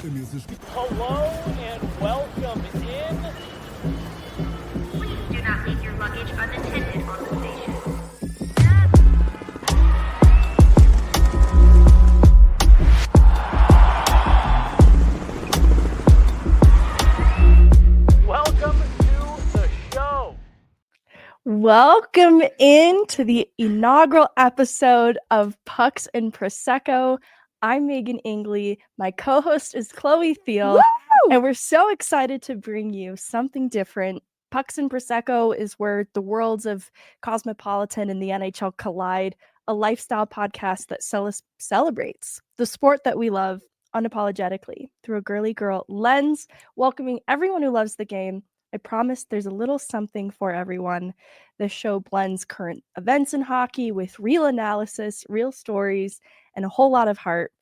Hello and welcome in. Please do not leave your luggage unattended on the station. Welcome to the show. Welcome into the inaugural episode of Pucks and Prosecco. I'm Meghan Angley. My co-host is Chloe Theil, and we're so excited to bring you something different. Pucks and Prosecco is where the worlds of Cosmopolitan and the NHL collide, a lifestyle podcast that celebrates the sport that we love unapologetically through a girly girl lens, welcoming everyone who loves the game. I promise there's a little something for everyone. This show blends current events in hockey with real analysis, real stories, and a whole lot of heart.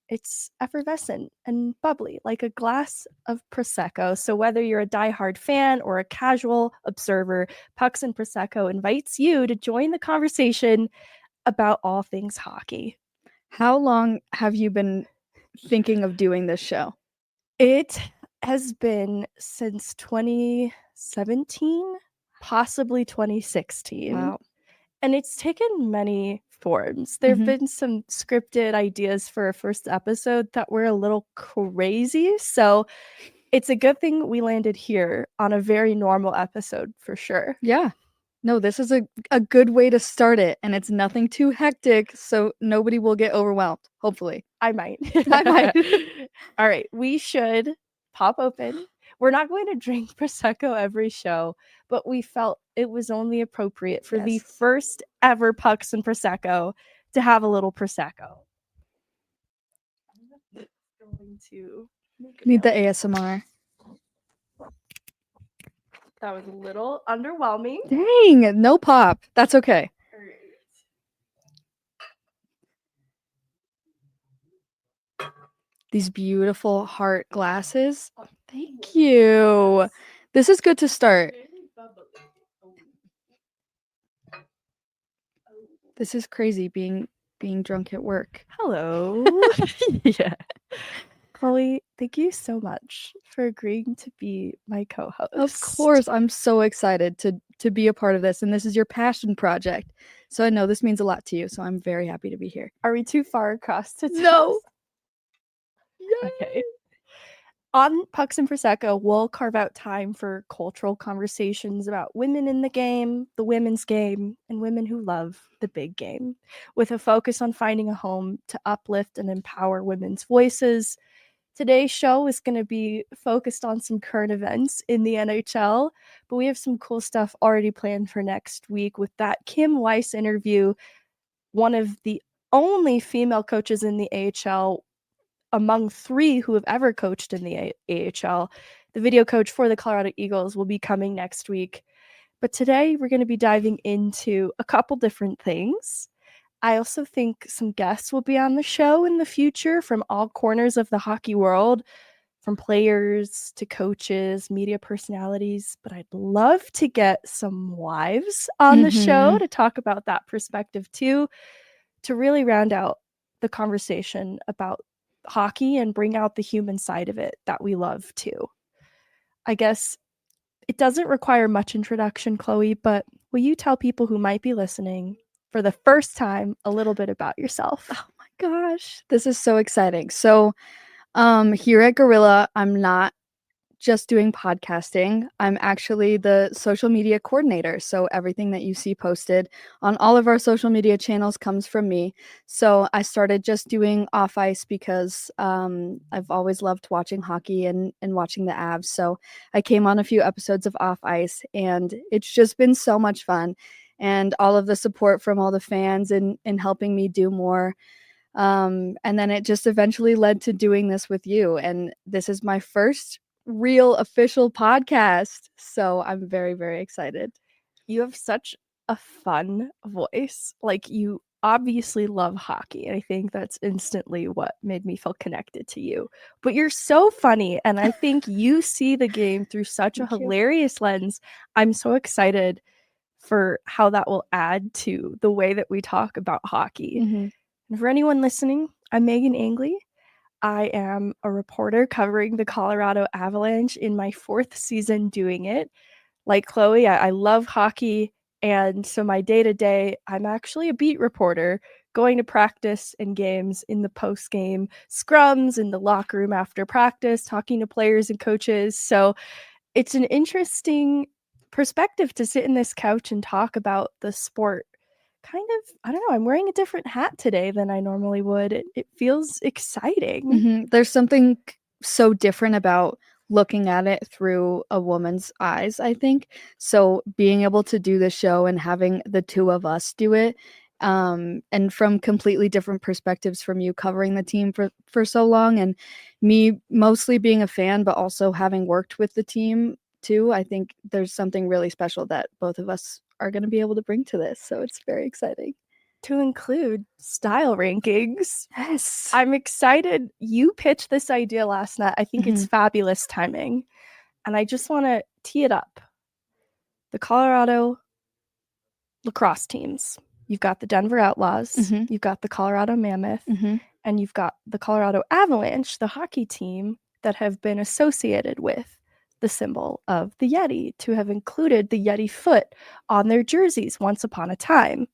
It's effervescent and bubbly, like a glass of Prosecco. So whether you're a diehard fan or a casual observer, Pucks and Prosecco invites you to join the conversation about all things hockey. How long have you been thinking of doing this show? It has been since 2017, possibly 2016. Wow. And it's taken many forms. There have been some scripted ideas for a first episode that were a little crazy. So it's a good thing we landed here on a very normal episode for sure. Yeah. No, this is a good way to start it, and it's nothing too hectic, so nobody will get overwhelmed, hopefully. I might. I might. All right, we should pop open. We're not going to drink Prosecco every show, but we felt it was only appropriate for the first ever Pucks and Prosecco to have a little Prosecco. I'm going to Need the ASMR. That was a little underwhelming. Dang, no pop. That's okay. All right. These beautiful heart glasses. Thank you. This is good to start. This is crazy being drunk at work. Hello. Yeah. Chloe, thank you so much for agreeing to be my co-host. Of course, I'm so excited to be a part of this, and this is your passion project. So I know this means a lot to you, so I'm very happy to be here. Are we too far across to No. Okay. On Pucks and Prosecco, we'll carve out time for cultural conversations about women in the game, the women's game, and women who love the big game, with a focus on finding a home to uplift and empower women's voices. Today's show is going to be focused on some current events in the NHL, but we have some cool stuff already planned for next week with that Kim Weiss interview, one of the only female coaches in the AHL among 3 who have ever coached in the AHL. The video coach for the Colorado Eagles will be coming next week. But today we're going to be diving into a couple different things. I also think some guests will be on the show in the future from all corners of the hockey world, from players to coaches, media personalities. But I'd love to get some wives on the show to talk about that perspective too, to really round out the conversation about hockey and bring out the human side of it that we love too. I guess it doesn't require much introduction, Chloe, but will you tell people who might be listening for the first time a little bit about yourself? Oh my gosh, this is so exciting. So here at DRAMAAA, I'm not just doing podcasting. I'm actually the social media coordinator. So everything that you see posted on all of our social media channels comes from me. So I started just doing off ice because I've always loved watching hockey and watching the Avs. So I came on a few episodes of off ice, and it's just been so much fun. And all of the support from all the fans in helping me do more. And then it just eventually led to doing this with you. And this is my first real official podcast. So I'm very, very excited. You have such a fun voice. Like, you obviously love hockey, and I think that's instantly what made me feel connected to you. But you're so funny, and I think you see the game through such a hilarious lens. I'm so excited for how that will add to the way that we talk about hockey. And for anyone listening, I'm Meghan Angley. I am a reporter covering the Colorado Avalanche in my 4th season doing it. Like Chloe, I love hockey, and so my day-to-day, I'm actually a beat reporter, going to practice and games in the post-game scrums, in the locker room after practice, talking to players and coaches. So it's an interesting perspective to sit in this couch and talk about the sport. Kind of, I don't know, I'm wearing a different hat today than I normally would. It feels exciting. There's something so different about looking at it through a woman's eyes, I think. So being able to do the show and having the two of us do it, and from completely different perspectives, from you covering the team for so long and me mostly being a fan, but also having worked with the team too, I think there's something really special that both of us are going to be able to bring to this. So it's very exciting. To include style rankings. Yes. I'm excited. You pitched this idea last night. I think it's fabulous timing. And I just want to tee it up. The Colorado lacrosse teams. You've got the Denver Outlaws. You've got the Colorado Mammoth. And you've got the Colorado Avalanche, the hockey team that have been associated with the symbol of the Yeti, to have included the Yeti foot on their jerseys once upon a time.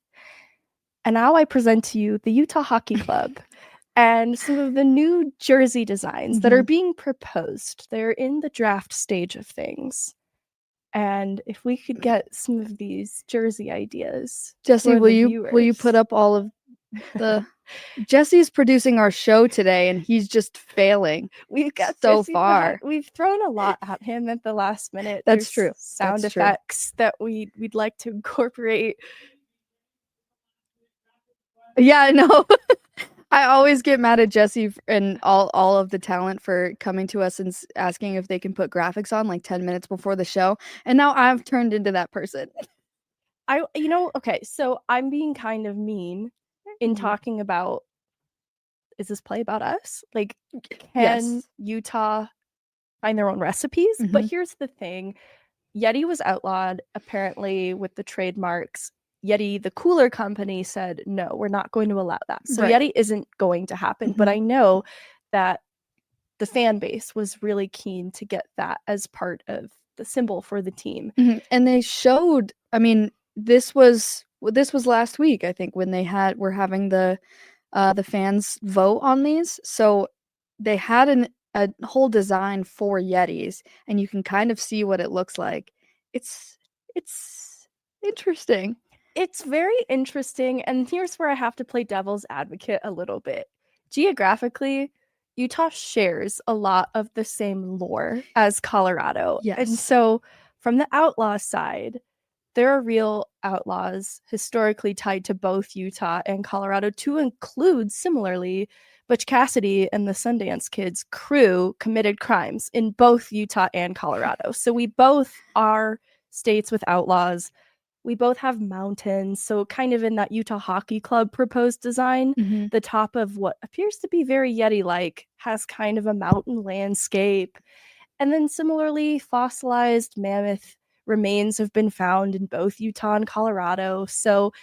And now I present to you the Utah Hockey Club and some of the new jersey designs that are being proposed. They're in the draft stage of things. And if we could get some of these jersey ideas. Jesse, will you put up all of the Jesse's producing our show today and he's just failing. We've got so far. We've thrown a lot at him at the last minute. That's There's true. Sound effects that we'd like to incorporate. Yeah, no. I always get mad at Jesse and all of the talent for coming to us and asking if they can put graphics on like 10 minutes before the show. And now I've turned into that person. Okay, so I'm being kind of mean in talking about, is this play about us? Like, can Utah find their own recipes? But here's the thing. Yeti was outlawed, apparently, with the trademarks. Yeti, the cooler company, said, no, we're not going to allow that. So Yeti isn't going to happen. But I know that the fan base was really keen to get that as part of the symbol for the team. And they showed, I mean, this was last week, I think, when were having the fans vote on these. So they had a whole design for Yetis, and you can kind of see what it looks like. It's interesting. It's very interesting, and here's where I have to play devil's advocate a little bit. Geographically, Utah shares a lot of the same lore as Colorado. Yes. And so from the outlaw side, there are real outlaws historically tied to both Utah and Colorado, to include, similarly, Butch Cassidy and the Sundance Kid's crew committed crimes in both Utah and Colorado. So we both are states with outlaws. We both have mountains. So kind of in that Utah Hockey Club proposed design, the top of what appears to be very Yeti-like has kind of a mountain landscape. And then similarly, fossilized mammoth remains have been found in both Utah and Colorado. So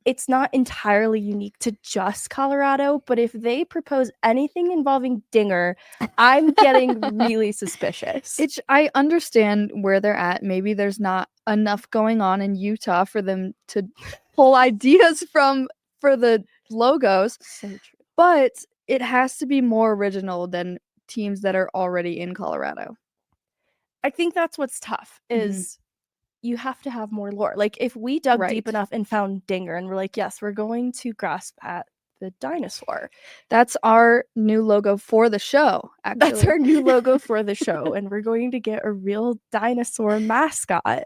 it's not entirely unique to just Colorado, but if they propose anything involving Dinger, I'm getting really suspicious. I understand where they're at. Maybe there's not enough going on in Utah for them to pull ideas for the logos. So true. But it has to be more original than teams that are already in Colorado. I think that's what's tough is you have to have more lore. Like if we dug deep enough and found Dinger and we're like, yes, we're going to grasp at the dinosaur. That's our new logo for the show, actually. That's our new logo for the show. And we're going to get a real dinosaur mascot.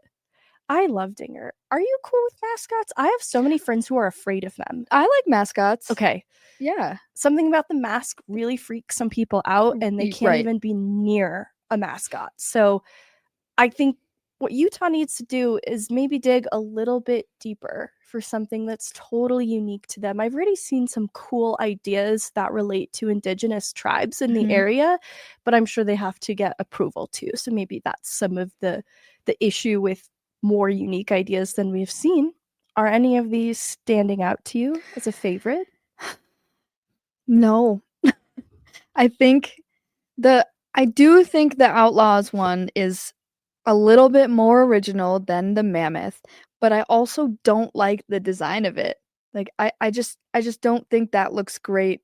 I love Dinger. Are you cool with mascots? I have so many friends who are afraid of them. I like mascots. Okay. Yeah. Something about the mask really freaks some people out and they can't even be near a mascot. So I think what Utah needs to do is maybe dig a little bit deeper for something that's totally unique to them. I've already seen some cool ideas that relate to indigenous tribes in the area, but I'm sure they have to get approval too. So maybe that's some of the issue with more unique ideas than we've seen. Are any of these standing out to you as a favorite? No. I do think the Outlaws one is a little bit more original than the Mammoth, but I also don't like the design of it. Like I just don't think that looks great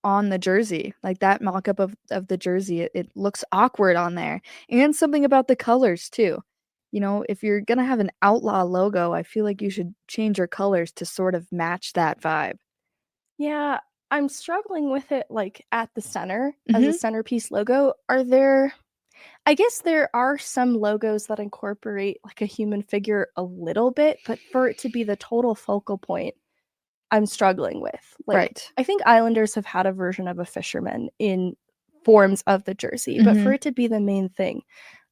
on the jersey. Like that mock-up of the jersey, it looks awkward on there. And something about the colors too. You know, if you're gonna have an Outlaw logo, I feel like you should change your colors to sort of match that vibe. Yeah, I'm struggling with it like at the center as a centerpiece logo. I guess there are some logos that incorporate like a human figure a little bit, but for it to be the total focal point, I'm struggling with. Like, Right. I think Islanders have had a version of a fisherman in forms of the jersey, but for it to be the main thing,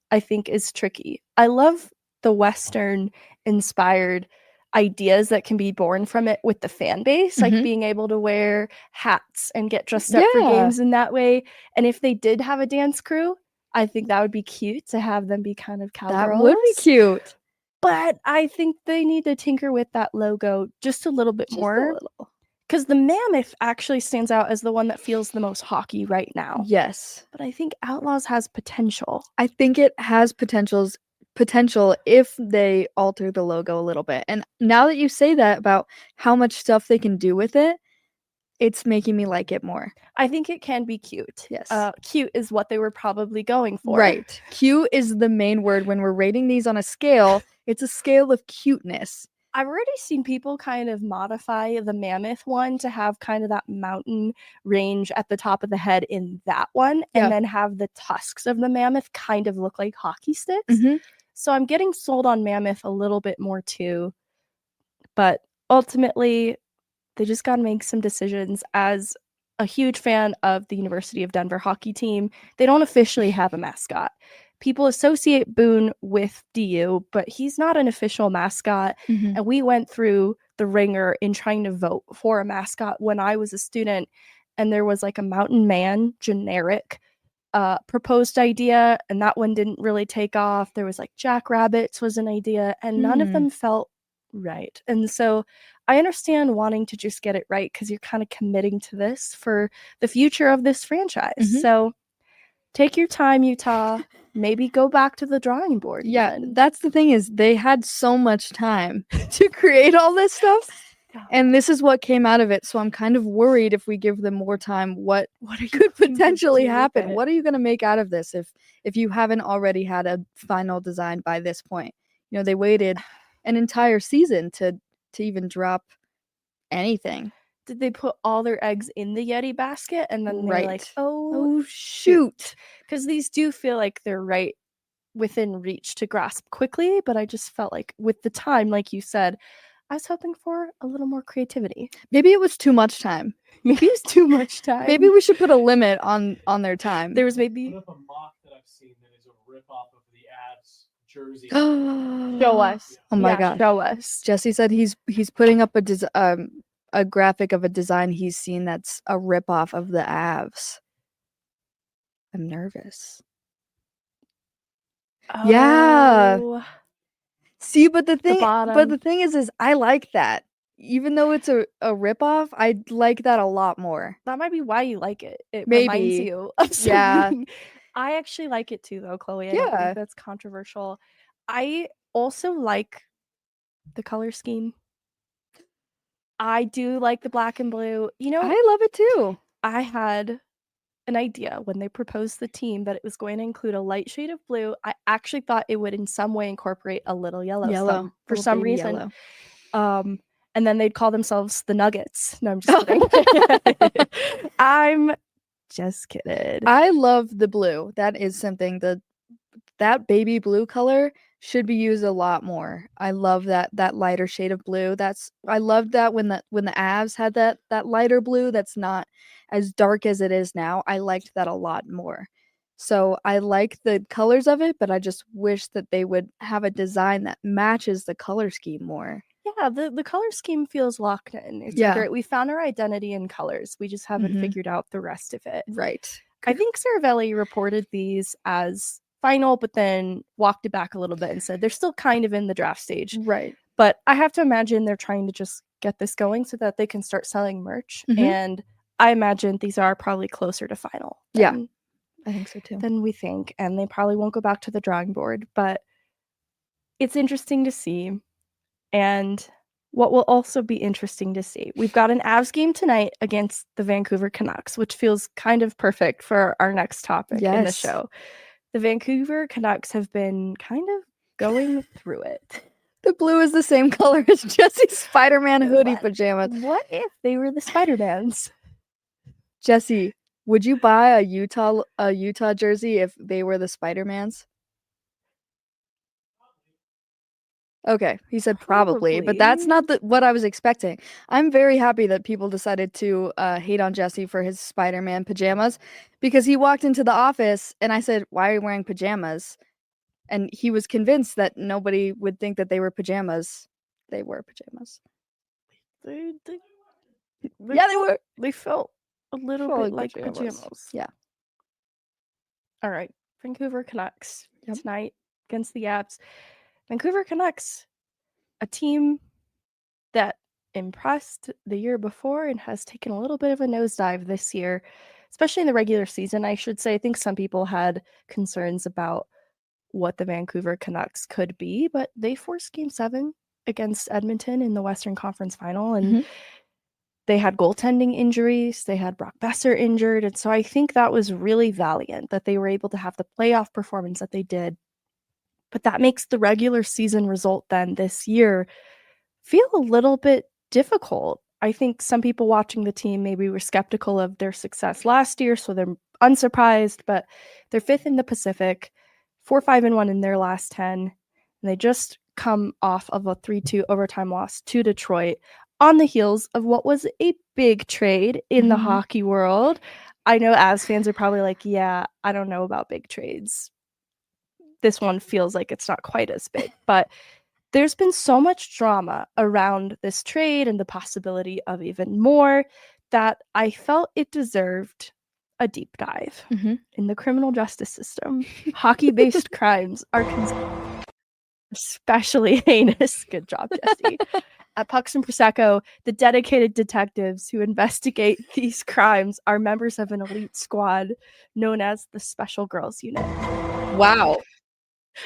I think is tricky. I love the Western inspired ideas that can be born from it with the fan base, like being able to wear hats and get dressed up for games in that way. And if they did have a dance crew, I think that would be cute to have them be kind of cowgirls. That would be cute. But I think they need to tinker with that logo just a little bit more. A little. Because the Mammoth actually stands out as the one that feels the most hockey right now. Yes. But I think Outlaws has potential. I think it has potential if they alter the logo a little bit. And now that you say that about how much stuff they can do with it, it's making me like it more. I think it can be cute. Yes. Cute is what they were probably going for. Right. Cute is the main word when we're rating these on a scale. It's a scale of cuteness. I've already seen people kind of modify the Mammoth one to have kind of that mountain range at the top of the head in that one, and then have the tusks of the Mammoth kind of look like hockey sticks. So I'm getting sold on Mammoth a little bit more too. But ultimately, they just got to make some decisions. As a huge fan of the University of Denver hockey team, they don't officially have a mascot. People associate Boone with DU, but he's not an official mascot. And we went through the ringer in trying to vote for a mascot when I was a student. And there was like a Mountain Man generic proposed idea, and that one didn't really take off. There was like Jackrabbits was an idea, and none of them felt right. And so I understand wanting to just get it right because you're kind of committing to this for the future of this franchise. So take your time, Utah. Maybe go back to the drawing board. Yeah, that's the thing, is they had so much time to create all this stuff, and this is what came out of it. So I'm kind of worried if we give them more time, what could potentially happen? What are you going to make out of this if you haven't already had a final design by this point? You know, they waited an entire season to even drop anything. Did they put all their eggs in the Yeti basket and then they're like, oh shoot? Because these do feel like they're right within reach to grasp quickly, but I just felt like with the time, like you said, I was hoping for a little more creativity. Maybe it was too much time. Maybe it's too much time. Maybe we should put a limit on their time. There was maybe Put up a mock that I've seen that is a rip-off of the Avs jersey. show us. Oh my god. Show us. Jesse said he's putting up a graphic of a design he's seen that's a rip-off of the Avs. I'm nervous. Oh. Yeah. See, but the bottom. thing is I like that. Even though it's a rip-off, I like that a lot more. That might be why you like it. It Maybe. reminds you of something. Yeah. I actually like it too, though, Chloe. I don't think that's controversial. I also like the color scheme. I do like the black and blue. You know, I love it too. I had an idea when they proposed the team that it was going to include a light shade of blue. I actually thought it would in some way incorporate a little yellow for some reason. Yellow. And then they'd call themselves the Nuggets. No, I'm just kidding. I'm just kidding. I love the blue. That is something that baby blue color should be used a lot more. I love that lighter shade of blue. I loved that when the Avs had that lighter blue that's not as dark as it is now. I liked that a lot more. So I like the colors of it, but I just wish that they would have a design that matches the color scheme more. Yeah, the color scheme feels locked in. It's great. We found our identity in colors. We just haven't figured out the rest of it. Right. I think Saravelli reported these as final, but then walked it back a little bit and said they're still kind of in the draft stage. Right. But I have to imagine they're trying to just get this going so that they can start selling merch. And I imagine these are probably closer to final. Yeah. than- I think so too. than we think, and they probably won't go back to the drawing board, but it's interesting to see. And what will also be interesting to see, we've got an Avs game tonight against the Vancouver Canucks, which feels kind of perfect for our next topic in the Yes. show. The Vancouver Canucks have been kind of going through it. The blue is the same color as Jesse's Spider-Man hoodie What? pajamas. What if they were the Spider-Mans? Jesse, would you buy a Utah jersey if they were the Spider-Mans? Okay, he said probably, but that's not what I was expecting. I'm very happy that people decided to hate on Jesse for his Spider-Man pajamas, because he walked into the office and I said, "Why are you wearing pajamas?" And he was convinced that nobody would think that they were pajamas. They were pajamas. They Yeah, they were. They felt a little Felt bit like like pajamas. pajamas. Yeah. All right, Vancouver Canucks Yep. tonight against the Avs. Vancouver Canucks, a team that impressed the year before and has taken a little bit of a nosedive this year, especially in the regular season. I should say, I think some people had concerns about what the Vancouver Canucks could be, but they forced Game 7 against Edmonton in the Western Conference Final, and they had goaltending injuries. They had Brock Besser injured, and so I think that was really valiant that they were able to have the playoff performance that they did. But that makes the regular season result then this year feel a little bit difficult. I think some people watching the team maybe were skeptical of their success last year, so they're unsurprised, but they're 5th in the Pacific, 4-5-1 in their last 10, and they just come off of a 3-2 overtime loss to Detroit on the heels of what was a big trade in the hockey world. I know Avs fans are probably like, yeah, I don't know about big trades. This one feels like it's not quite as big, but there's been so much drama around this trade and the possibility of even more that I felt it deserved a deep dive. In the criminal justice system, hockey-based crimes are considered especially heinous. Good job, Jesse. At Pucks and Prosecco, the dedicated detectives who investigate these crimes are members of an elite squad known as the Special Girls Unit. Wow.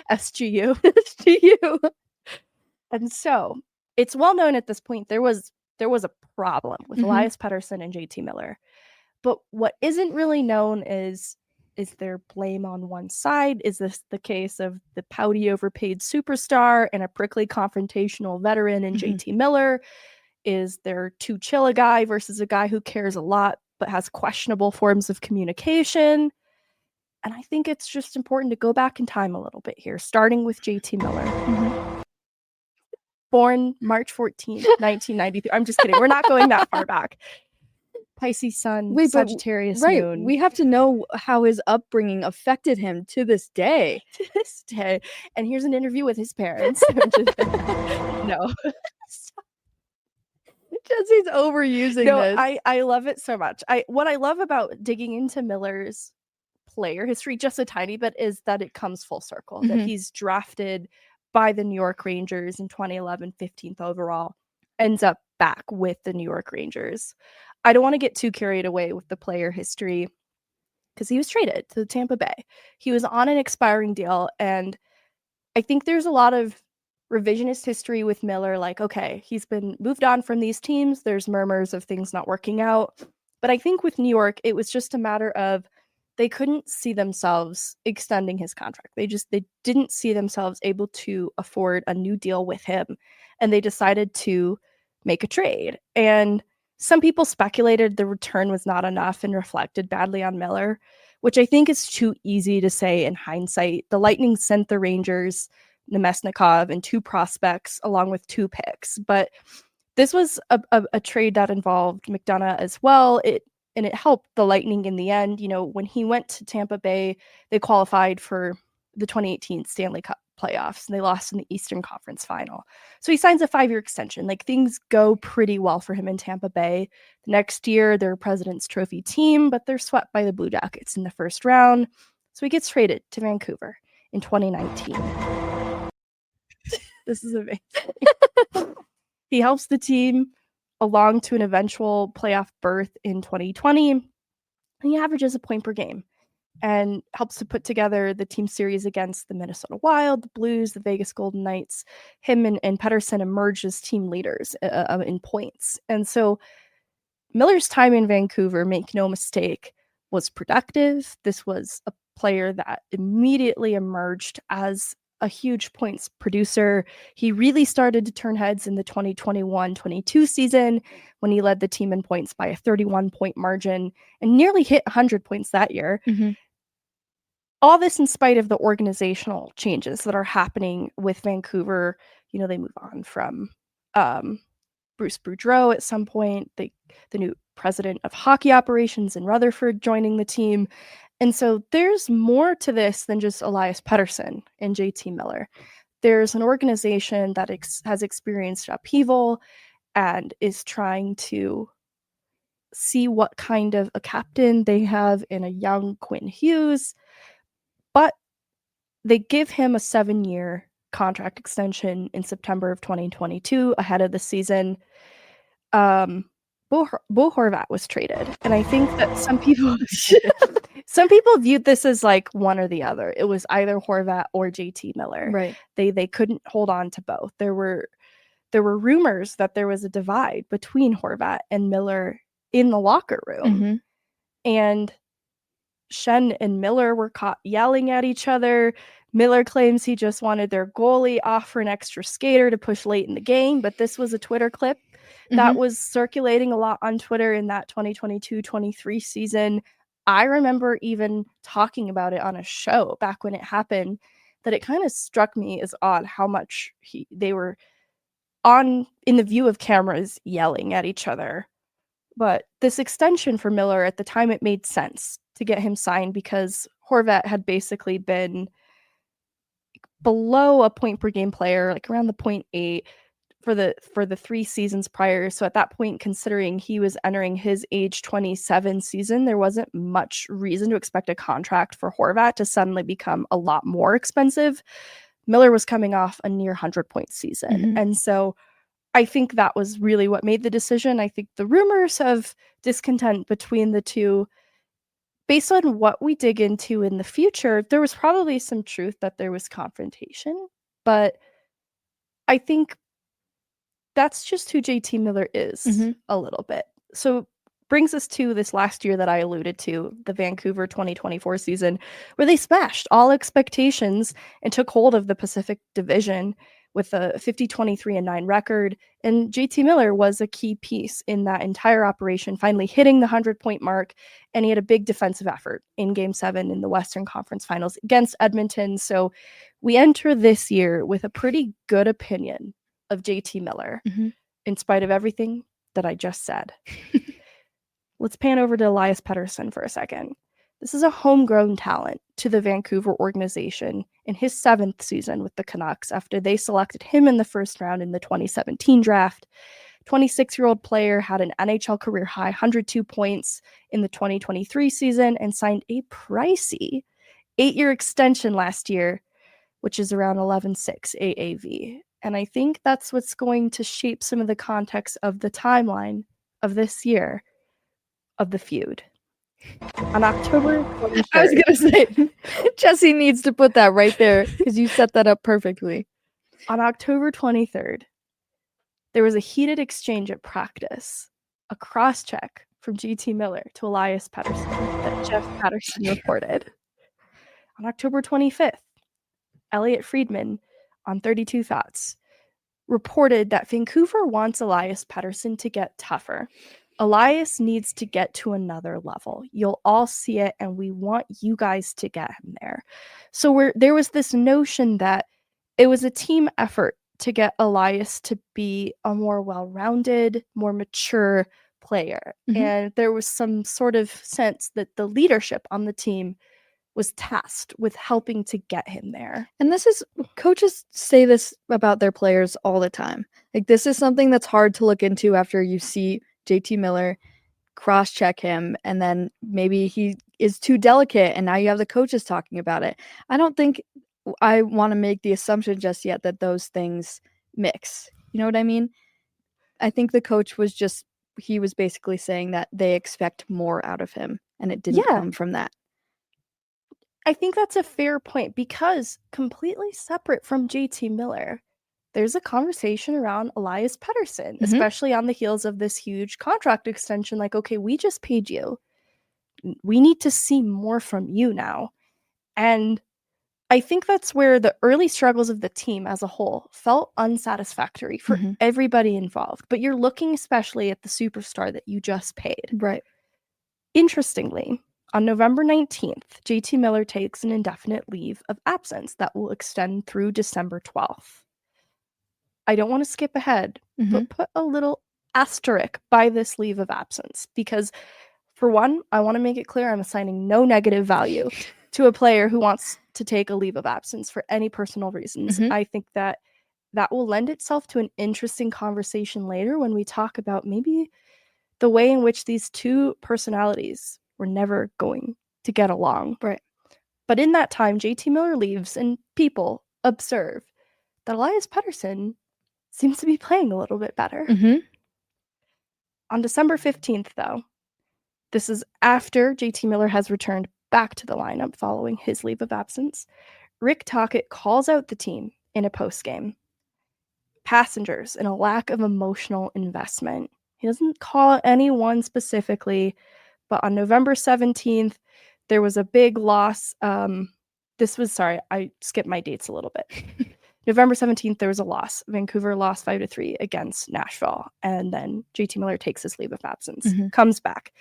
SGU. SGU. And so it's well known at this point there was a problem with Elias Pettersson and JT Miller. But what isn't really known is there blame on one side? Is this the case of the pouty overpaid superstar and a prickly confrontational veteran in JT Miller? Is there too chill a guy versus a guy who cares a lot but has questionable forms of communication? And I think it's just important to go back in time a little bit here, starting with JT Miller. Born March 14th, 1993. I'm just kidding. We're not going that far back. Pisces sun, Sagittarius moon. We have to know how his upbringing affected him to this day. To this day. And here's an interview with his parents. No. Jesse's overusing this. I love it so much. What I love about digging into Miller's player history just a tiny bit is that it comes full circle, that he's drafted by the New York Rangers in 2011, 15th overall, ends up back with the New York Rangers. I don't want to get too carried away with the player history because he was traded to Tampa Bay. He was on an expiring deal, and I think there's a lot of revisionist history with Miller, like, okay, he's been moved on from these teams. There's murmurs of things not working out. But I think with New York, it was just a matter of they couldn't see themselves extending his contract. They didn't see themselves able to afford a new deal with him. And they decided to make a trade. And some people speculated the return was not enough and reflected badly on Miller, which I think is too easy to say in hindsight. The Lightning sent the Rangers Nemesnikov and 2 prospects along with 2 picks. But this was a trade that involved McDonough as well. It helped the Lightning in the end. You know, when he went to Tampa Bay, they qualified for the 2018 Stanley Cup playoffs, and they lost in the Eastern Conference Final. So he signs a 5-year extension. Like, things go pretty well for him in Tampa Bay. The next year, they're President's Trophy team, but they're swept by the Blue Jackets in the first round. So he gets traded to Vancouver in 2019. This is amazing. He helps the team along to an eventual playoff berth in 2020. And he averages a point per game and helps to put together the team series against the Minnesota Wild, the Blues, the Vegas Golden Knights. Him and Pettersson emerged as team leaders in points. And so Miller's time in Vancouver, make no mistake, was productive. This was a player that immediately emerged as a huge points producer. He really started to turn heads in the 2021-22 season when he led the team in points by a 31-point margin and nearly hit 100 points that year. Mm-hmm. All this in spite of the organizational changes that are happening with Vancouver. You know, they move on from Bruce Boudreau at some point, the new president of hockey operations in Rutherford joining the team. And so there's more to this than just Elias Pettersson and JT Miller. There's an organization that has experienced upheaval and is trying to see what kind of a captain they have in a young Quinn Hughes. But they give him a 7-year contract extension in September of 2022 ahead of the season. Bo Horvat was traded, and I think that some people viewed this as like one or the other. It was either Horvat or JT Miller. Right. They couldn't hold on to both. There were rumors that there was a divide between Horvat and Miller in the locker room. Mm-hmm. And Shen and Miller were caught yelling at each other. Miller claims he just wanted their goalie off for an extra skater to push late in the game, but this was a Twitter clip that was circulating a lot on Twitter in that 2022-23 season. I remember even talking about it on a show back when it happened, that it kind of struck me as odd how much they were in the view of cameras yelling at each other. But this extension for Miller, at the time, it made sense to get him signed because Horvat had basically been below a point per game player, like around the 0.8 for the 3 seasons prior. So at that point, considering he was entering his age 27 season, there wasn't much reason to expect a contract for Horvat to suddenly become a lot more expensive. Miller was coming off a near 100-point season. Mm-hmm. And so I think that was really what made the decision. I think the rumors of discontent between the two, based on what we dig into in the future, there was probably some truth that there was confrontation, but I think that's just who JT Miller is a little bit. So brings us to this last year that I alluded to, the Vancouver 2024 season, where they smashed all expectations and took hold of the Pacific Division with a 50-23-9 record. And JT Miller was a key piece in that entire operation, finally hitting the 100-point mark. And he had a big defensive effort in Game 7 in the Western Conference Finals against Edmonton. So we enter this year with a pretty good opinion of JT Miller, in spite of everything that I just said. Let's pan over to Elias Pettersson for a second. This is a homegrown talent to the Vancouver organization in his 7th season with the Canucks after they selected him in the first round in the 2017 draft. 26-year-old player had an NHL career high 102 points in the 2023 season and signed a pricey 8-year extension last year, which is around 11.6 AAV. And I think that's what's going to shape some of the context of the timeline of this year of the feud. On October 23rd. I was going to say, Jesse needs to put that right there because you set that up perfectly. On October 23rd, there was a heated exchange at practice, a cross-check from JT Miller to Elias Pettersson that Jeff Patterson reported. On October 25th, Elliot Friedman on 32 Thoughts reported that Vancouver wants Elias Pettersson to get tougher. Elias needs to get to another level. You'll all see it, and we want you guys to get him there. So there was this notion that it was a team effort to get Elias to be a more well-rounded, more mature player. And there was some sort of sense that the leadership on the team was tasked with helping to get him there. And coaches say this about their players all the time. Like, this is something that's hard to look into after you see JT Miller cross-check him, and then maybe he is too delicate, and now you have the coaches talking about it. I don't think I want to make the assumption just yet that those things mix. You know what I mean? I think the coach was basically saying that they expect more out of him, and it didn't Yeah. come from that. I think that's a fair point because completely separate from JT Miller, there's a conversation around Elias Pettersson, especially on the heels of this huge contract extension. Like, okay, we just paid you. We need to see more from you now. And I think that's where the early struggles of the team as a whole felt unsatisfactory for everybody involved. But you're looking especially at the superstar that you just paid. Right. Interestingly, on November 19th, JT Miller takes an indefinite leave of absence that will extend through December 12th. I don't want to skip ahead, but put a little asterisk by this leave of absence because, for one, I want to make it clear I'm assigning no negative value to a player who wants to take a leave of absence for any personal reasons. I think that will lend itself to an interesting conversation later when we talk about maybe the way in which these two personalities were never going to get along. Right. But in that time, JT Miller leaves and people observe that Elias Pettersson seems to be playing a little bit better. On December 15th, though, this is after JT Miller has returned back to the lineup following his leave of absence, Rick Tocchet calls out the team in a postgame. Passengers and a lack of emotional investment. He doesn't call out anyone specifically, but on November 17th, there was a big loss. I skipped my dates a little bit. November 17th, there was a loss. Vancouver lost 5-3 against Nashville. And then JT Miller takes his leave of absence, comes back.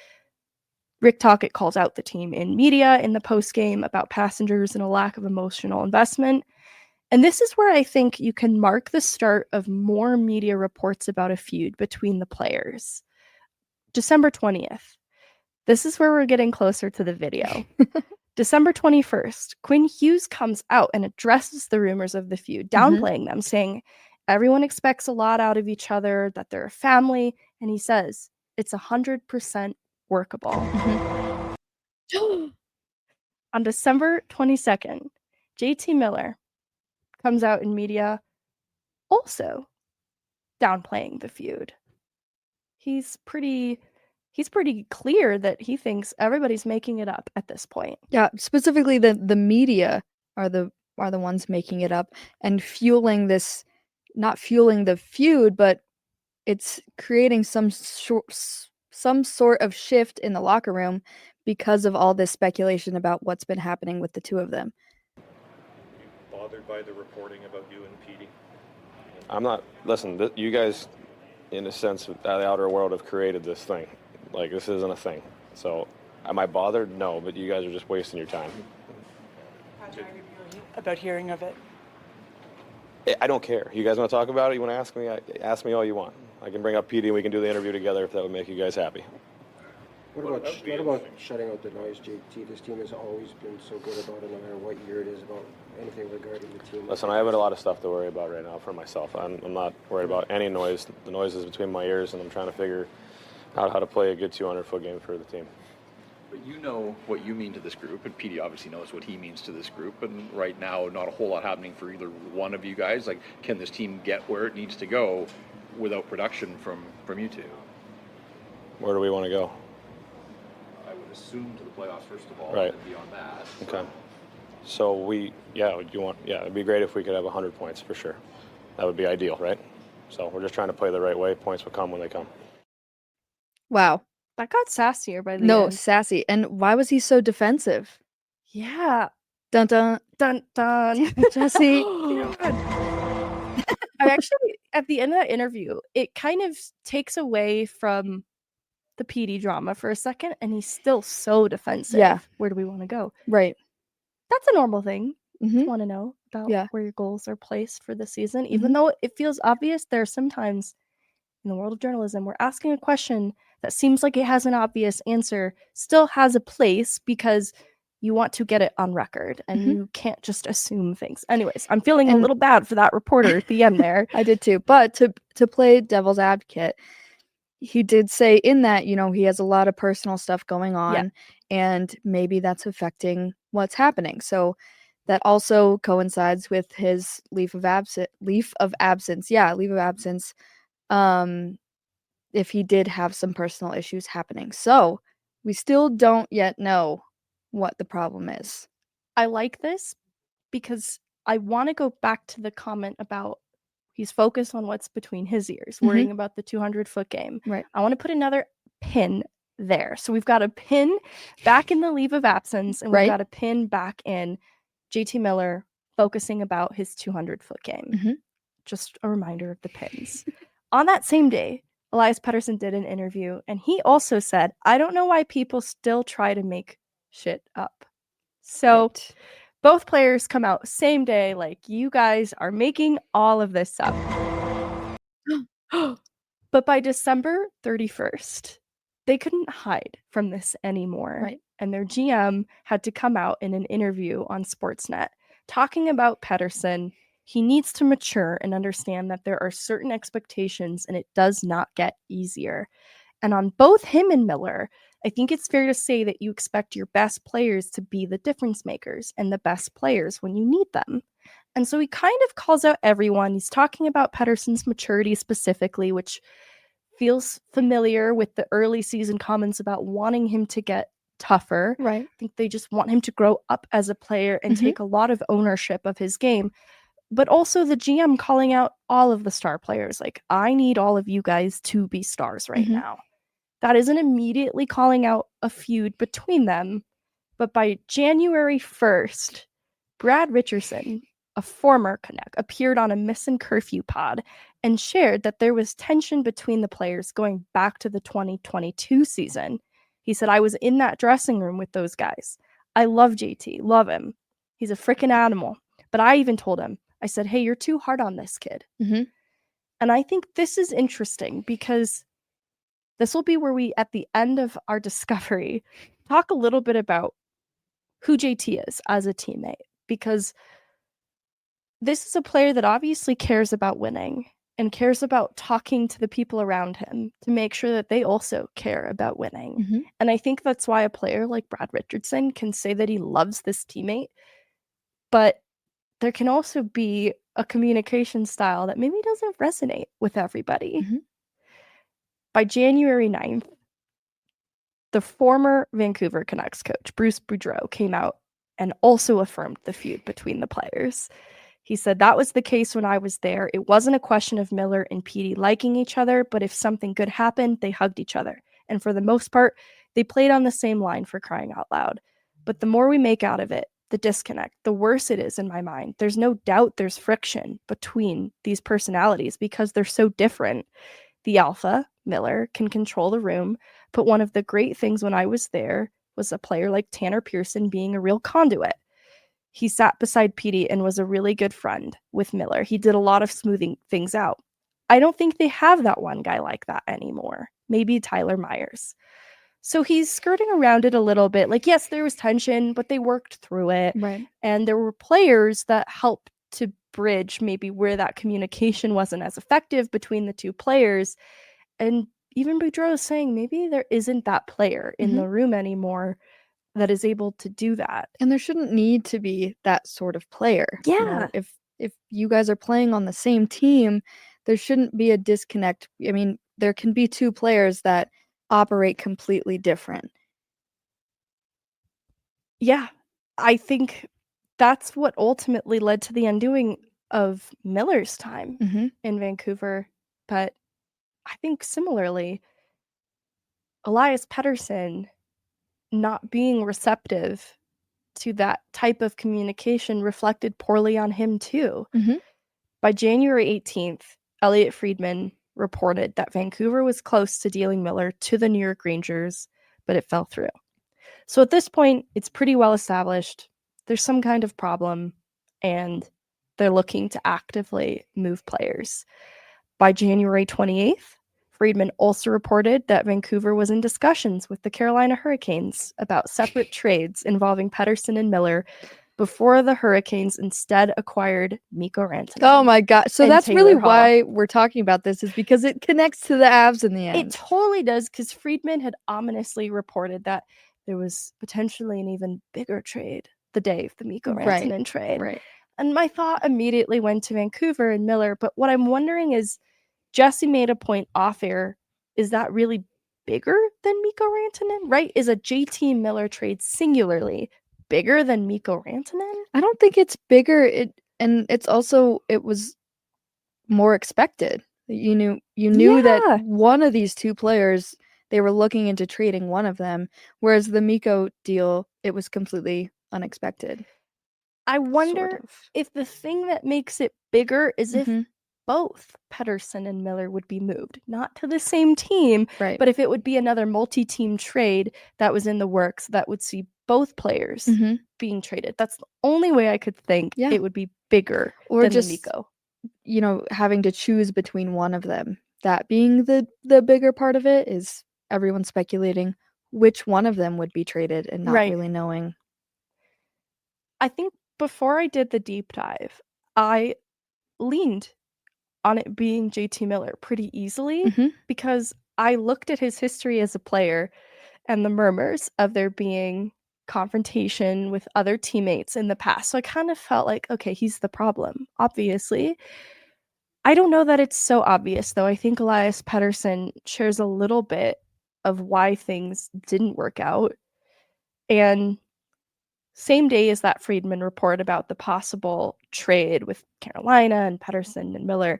Rick Tocchet calls out the team in media in the postgame about passengers and a lack of emotional investment. And this is where I think you can mark the start of more media reports about a feud between the players. December 20th. This is where we're getting closer to the video. December 21st, Quinn Hughes comes out and addresses the rumors of the feud, downplaying them, saying everyone expects a lot out of each other, that they're a family, and he says it's 100% workable. On December 22nd, JT Miller comes out in media also downplaying the feud. He's pretty clear that he thinks everybody's making it up at this point. Yeah, specifically the media are the ones making it up and fueling this, not fueling the feud, but it's creating some sort of shift in the locker room because of all this speculation about what's been happening with the two of them. You bothered by the reporting about you and Petey? I'm not. Listen, you guys, in a sense, the outer world have created this thing. Like, this isn't a thing. So, am I bothered? No, but you guys are just wasting your time. About hearing of it? I don't care. You guys want to talk about it? You want to ask me? Ask me all you want. I can bring up PD and we can do the interview together if that would make you guys happy. What about shutting out the noise, JT? This team has always been so good about it, no matter what year it is, about anything regarding the team. Listen, I have a lot of stuff to worry about right now for myself. I'm not worried about any noise. The noise is between my ears, and I'm trying to figure out how to play a good 200-foot game for the team. But you know what you mean to this group, and Petey obviously knows what he means to this group, and right now not a whole lot happening for either one of you guys. Like, can this team get where it needs to go without production from you two? Where do we want to go? I would assume to the playoffs first of all, right. And beyond that. Okay. So it'd be great if we could have 100 points for sure. That would be ideal, right? So we're just trying to play the right way. Points will come when they come. Wow. That got sassier by the end. Sassy. And why was he so defensive? Yeah. Dun dun dun dun. Jesse. I actually, at the end of that interview, it kind of takes away from the PD drama for a second, and he's still so defensive. Yeah. Where do we want to go? Right. That's a normal thing to want to know about where your goals are placed for the season. Even though it feels obvious, there are sometimes in the world of journalism where asking a question that seems like it has an obvious answer still has a place because you want to get it on record and you can't just assume things. Anyways, I'm feeling a little bad for that reporter at the end there. I did too. But to play devil's advocate, he did say in that, he has a lot of personal stuff going on and maybe that's affecting what's happening. So that also coincides with his leave of absence. if he did have some personal issues happening. So we still don't yet know what the problem is. I like this because I want to go back to the comment about he's focused on what's between his ears, worrying about the 200-foot game. Right. I want to put another pin there. So we've got a pin back in the leave of absence, and we've got a pin back in JT Miller focusing about his 200-foot game. Just a reminder of the pins. On that same day, Elias Pettersson did an interview, and he also said, I don't know why people still try to make shit up. So both players come out same day, like, you guys are making all of this up. But by December 31st, they couldn't hide from this anymore. Right. And their GM had to come out in an interview on Sportsnet talking about Pettersson. He needs to mature and understand that there are certain expectations and it does not get easier. And on both him and Miller, I think it's fair to say that you expect your best players to be the difference makers and the best players when you need them. And so he kind of calls out everyone. He's talking about Pettersson's maturity specifically, which feels familiar with the early season comments about wanting him to get tougher. Right. I think they just want him to grow up as a player and take a lot of ownership of his game. But also the GM calling out all of the star players. Like, I need all of you guys to be stars right now. That isn't immediately calling out a feud between them. But by January 1st, Brad Richardson, a former Canuck, appeared on a Missing Curfew pod and shared that there was tension between the players going back to the 2022 season. He said, I was in that dressing room with those guys. I love JT, love him. He's a freaking animal. But I even told him, I said, hey, you're too hard on this kid. And I think this is interesting because this will be where we, at the end of our discovery, talk a little bit about who JT is as a teammate. Because this is a player that obviously cares about winning and cares about talking to the people around him to make sure that they also care about winning. And I think that's why a player like Brad Richardson can say that he loves this teammate. But there can also be a communication style that maybe doesn't resonate with everybody. By January 9th, the former Vancouver Canucks coach, Bruce Boudreau, came out and also affirmed the feud between the players. He said, that was the case when I was there. It wasn't a question of Miller and Petey liking each other, but if something good happened, they hugged each other. And for the most part, they played on the same line, for crying out loud. But the more we make out of it, the disconnect, the worse it is in my mind. There's no doubt there's friction between these personalities because they're so different. The alpha, Miller, can control the room, but one of the great things when I was there was a player like Tanner Pearson being a real conduit. He sat beside Petey and was a really good friend with Miller. He did a lot of smoothing things out. I don't think they have that one guy like that anymore. Maybe Tyler Myers. So he's skirting around it a little bit. Like, yes, there was tension, but they worked through it. Right. And there were players that helped to bridge maybe where that communication wasn't as effective between the two players. And even Boudreau is saying maybe there isn't that player in the room anymore that is able to do that. And there shouldn't need to be that sort of player. Yeah. You know, if you guys are playing on the same team, there shouldn't be a disconnect. I mean, there can be two players that operate completely different. Yeah. I think that's what ultimately led to the undoing of Miller's time in Vancouver. But I think similarly, Elias Pettersson not being receptive to that type of communication reflected poorly on him too. By January 18th, Elliot Friedman reported that Vancouver was close to dealing Miller to the New York Rangers, but it fell through. So at this point, it's pretty well established. There's some kind of problem, and they're looking to actively move players. By January 28th, Friedman also reported that Vancouver was in discussions with the Carolina Hurricanes about separate trades involving Pettersson and Miller before the Hurricanes instead acquired Mikko Rantanen. Oh my God. So and that's Taylor really Hall. why we're talking about this, is because it connects to the Avs in the end. It totally does, because Friedman had ominously reported that there was potentially an even bigger trade the day of the Mikko Rantanen trade. Right. And my thought immediately went to Vancouver and Miller. But what I'm wondering is, Jesse made a point off air is that really bigger than Mikko Rantanen, right? Is a JT Miller trade singularly bigger than Mikko Rantanen? I don't think it's bigger. It was more expected. You knew that Yeah. one of these two players, they were looking into trading one of them, whereas the Mikko deal, it was completely unexpected. I wonder if the thing that makes it bigger is if both Pettersson and Miller would be moved, not to the same team, Right. but if it would be another multi-team trade that was in the works that would see both players being traded. That's the only way I could think it would be bigger Or than just, the Mikko. Having to choose between one of them. That being the bigger part of it is everyone speculating which one of them would be traded and not really knowing. I think before I did the deep dive, I leaned on it being JT Miller pretty easily because I looked at his history as a player and the murmurs of there being confrontation with other teammates in the past. So I kind of felt like, okay, he's the problem, obviously. I don't know that it's so obvious, though. I think Elias Pettersson shares a little bit of why things didn't work out. And same day as that Friedman report about the possible trade with Carolina and Pettersson and Miller,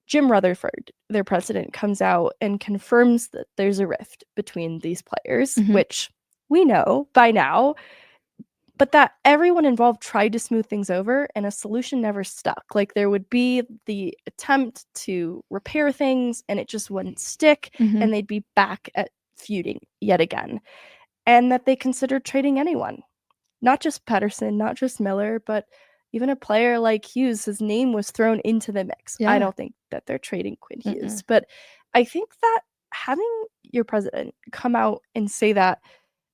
Jim Rutherford, their president, comes out and confirms that there's a rift between these players, which we know by now, but that everyone involved tried to smooth things over and a solution never stuck. Like there would be the attempt to repair things and it just wouldn't stick and they'd be back at feuding yet again. And that they considered trading anyone, not just Pettersson, not just Miller, but even a player like Hughes. His name was thrown into the mix. Yeah. I don't think that they're trading Quinn Hughes, but I think that having your president come out and say that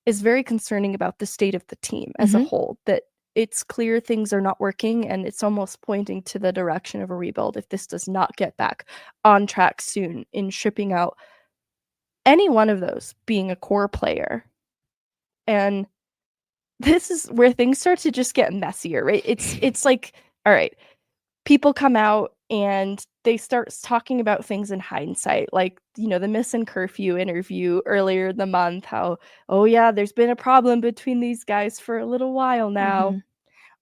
is very concerning about the state of the team as a whole, that it's clear things are not working and it's almost pointing to the direction of a rebuild if this does not get back on track soon in shipping out any one of those being a core player. And this is where things start to just get messier, right? It's like, all right, people come out and they start talking about things in hindsight, like, the Missing Curfew interview earlier in the month, how, oh yeah, there's been a problem between these guys for a little while now.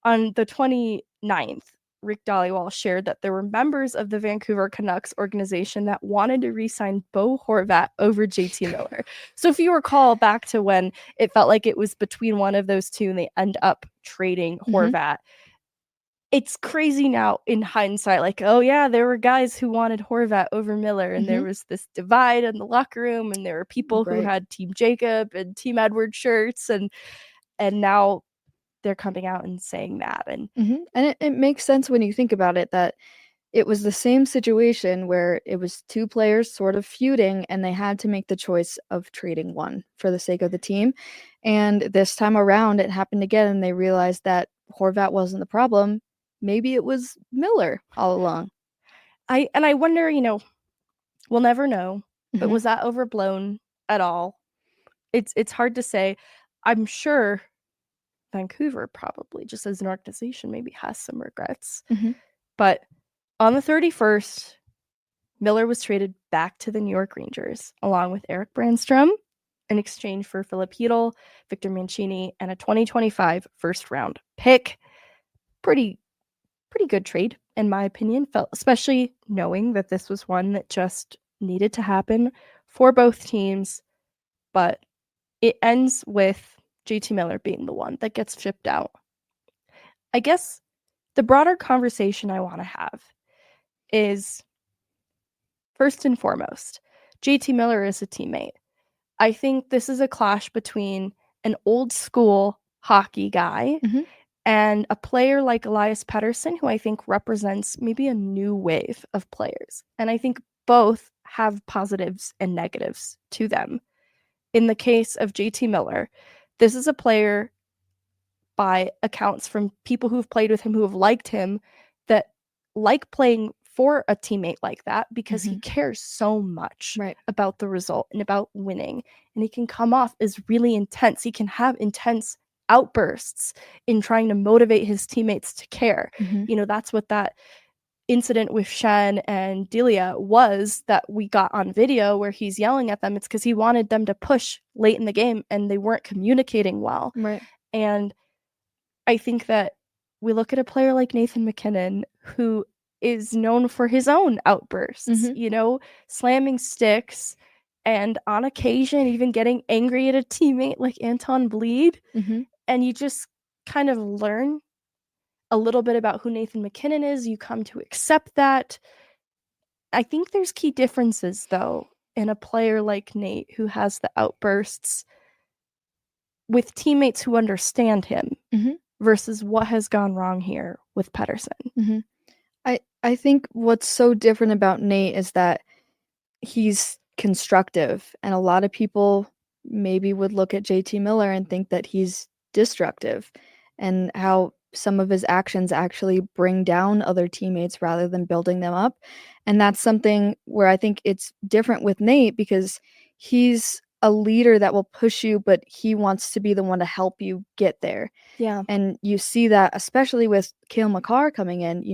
On the 29th, Rick Dhaliwal shared that there were members of the Vancouver Canucks organization that wanted to re-sign Bo Horvat over JT Miller. So if you recall back to when it felt like it was between one of those two and they end up trading Horvat, it's crazy now in hindsight, like, oh yeah, there were guys who wanted Horvat over Miller and there was this divide in the locker room and there were people who had Team Jacob and Team Edward shirts and now they're coming out and saying that. And it makes sense when you think about it that it was the same situation where it was two players sort of feuding and they had to make the choice of trading one for the sake of the team. And this time around it happened again and they realized that Horvat wasn't the problem. Maybe it was Miller all along. I wonder, we'll never know, but was that overblown at all? It's hard to say. I'm sure Vancouver probably, just as an organization, maybe has some regrets. But on the 31st, Miller was traded back to the New York Rangers, along with Eric Brandstrom, in exchange for Philip Hedl, Victor Mancini, and a 2025 first-round pick. Pretty good trade, in my opinion, especially knowing that this was one that just needed to happen for both teams. But it ends with JT Miller being the one that gets shipped out. I guess the broader conversation I want to have is, first and foremost, JT Miller is a teammate. I think this is a clash between an old school hockey guy and a player like Elias Pettersson, who I think represents maybe a new wave of players. And I think both have positives and negatives to them. In the case of JT Miller, this is a player, by accounts from people who've played with him, who have liked him, that like playing for a teammate like that because he cares so much about the result and about winning. And he can come off as really intense. He can have intense outbursts in trying to motivate his teammates to care. That's what that incident with Shen and Delia was that we got on video where he's yelling at them. It's because he wanted them to push late in the game and they weren't communicating well. Right. And I think that we look at a player like Nathan MacKinnon, who is known for his own outbursts, slamming sticks, and on occasion even getting angry at a teammate like Anton Bleed. And you just kind of learn a little bit about who Nathan MacKinnon is. You come to accept that. I think there's key differences, though, in a player like Nate who has the outbursts with teammates who understand him versus what has gone wrong here with Pettersson. I think what's so different about Nate is that he's constructive, and a lot of people maybe would look at JT Miller and think that he's destructive, and how some of his actions actually bring down other teammates rather than building them up. And that's something where I think it's different with Nate, because he's a leader that will push you, but he wants to be the one to help you get there. Yeah. And you see that especially with Cale Makar coming in.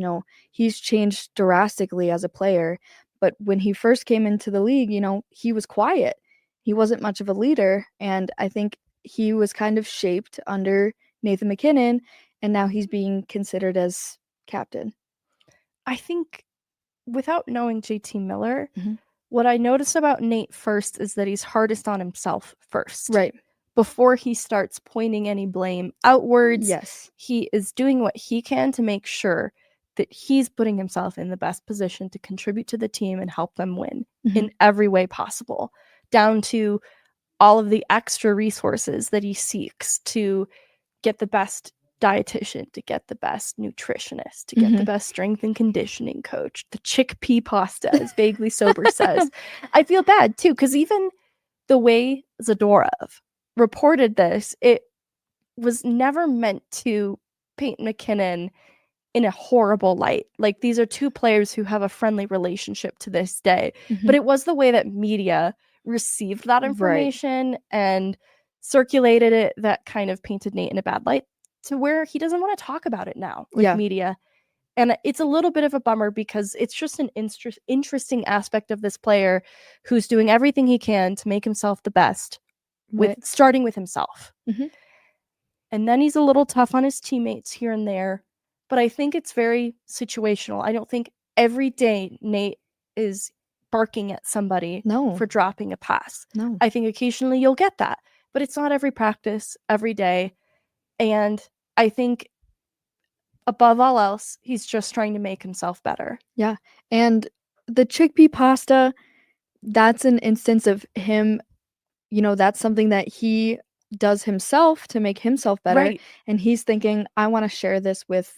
He's changed drastically as a player, but when he first came into the league, he was quiet. He wasn't much of a leader, and I think he was kind of shaped under Nathan MacKinnon, and now he's being considered as captain. I think, without knowing JT Miller, what I notice about Nate first is that he's hardest on himself first. Right. Before he starts pointing any blame outwards, Yes. he is doing what he can to make sure that he's putting himself in the best position to contribute to the team and help them win in every way possible, down to all of the extra resources that he seeks to get the best dietitian, to get the best nutritionist, to get the best strength and conditioning coach, the chickpea pasta, as Vaguely Sober says. I feel bad too, because even the way Zadorov reported this, it was never meant to paint MacKinnon in a horrible light. Like, these are two players who have a friendly relationship to this day, but it was the way that media received that information and circulated it that kind of painted Nate in a bad light, to where he doesn't want to talk about it now with media. And it's a little bit of a bummer, because it's just an interesting aspect of this player who's doing everything he can to make himself the best, starting with himself. And then he's a little tough on his teammates here and there, but I think it's very situational. I don't think every day Nate is barking at somebody for dropping a pass. No. I think occasionally you'll get that, but it's not every practice, every day. And I think above all else, he's just trying to make himself better. Yeah. And the chickpea pasta, that's an instance of him, that's something that he does himself to make himself better. Right. And he's thinking, I want to share this with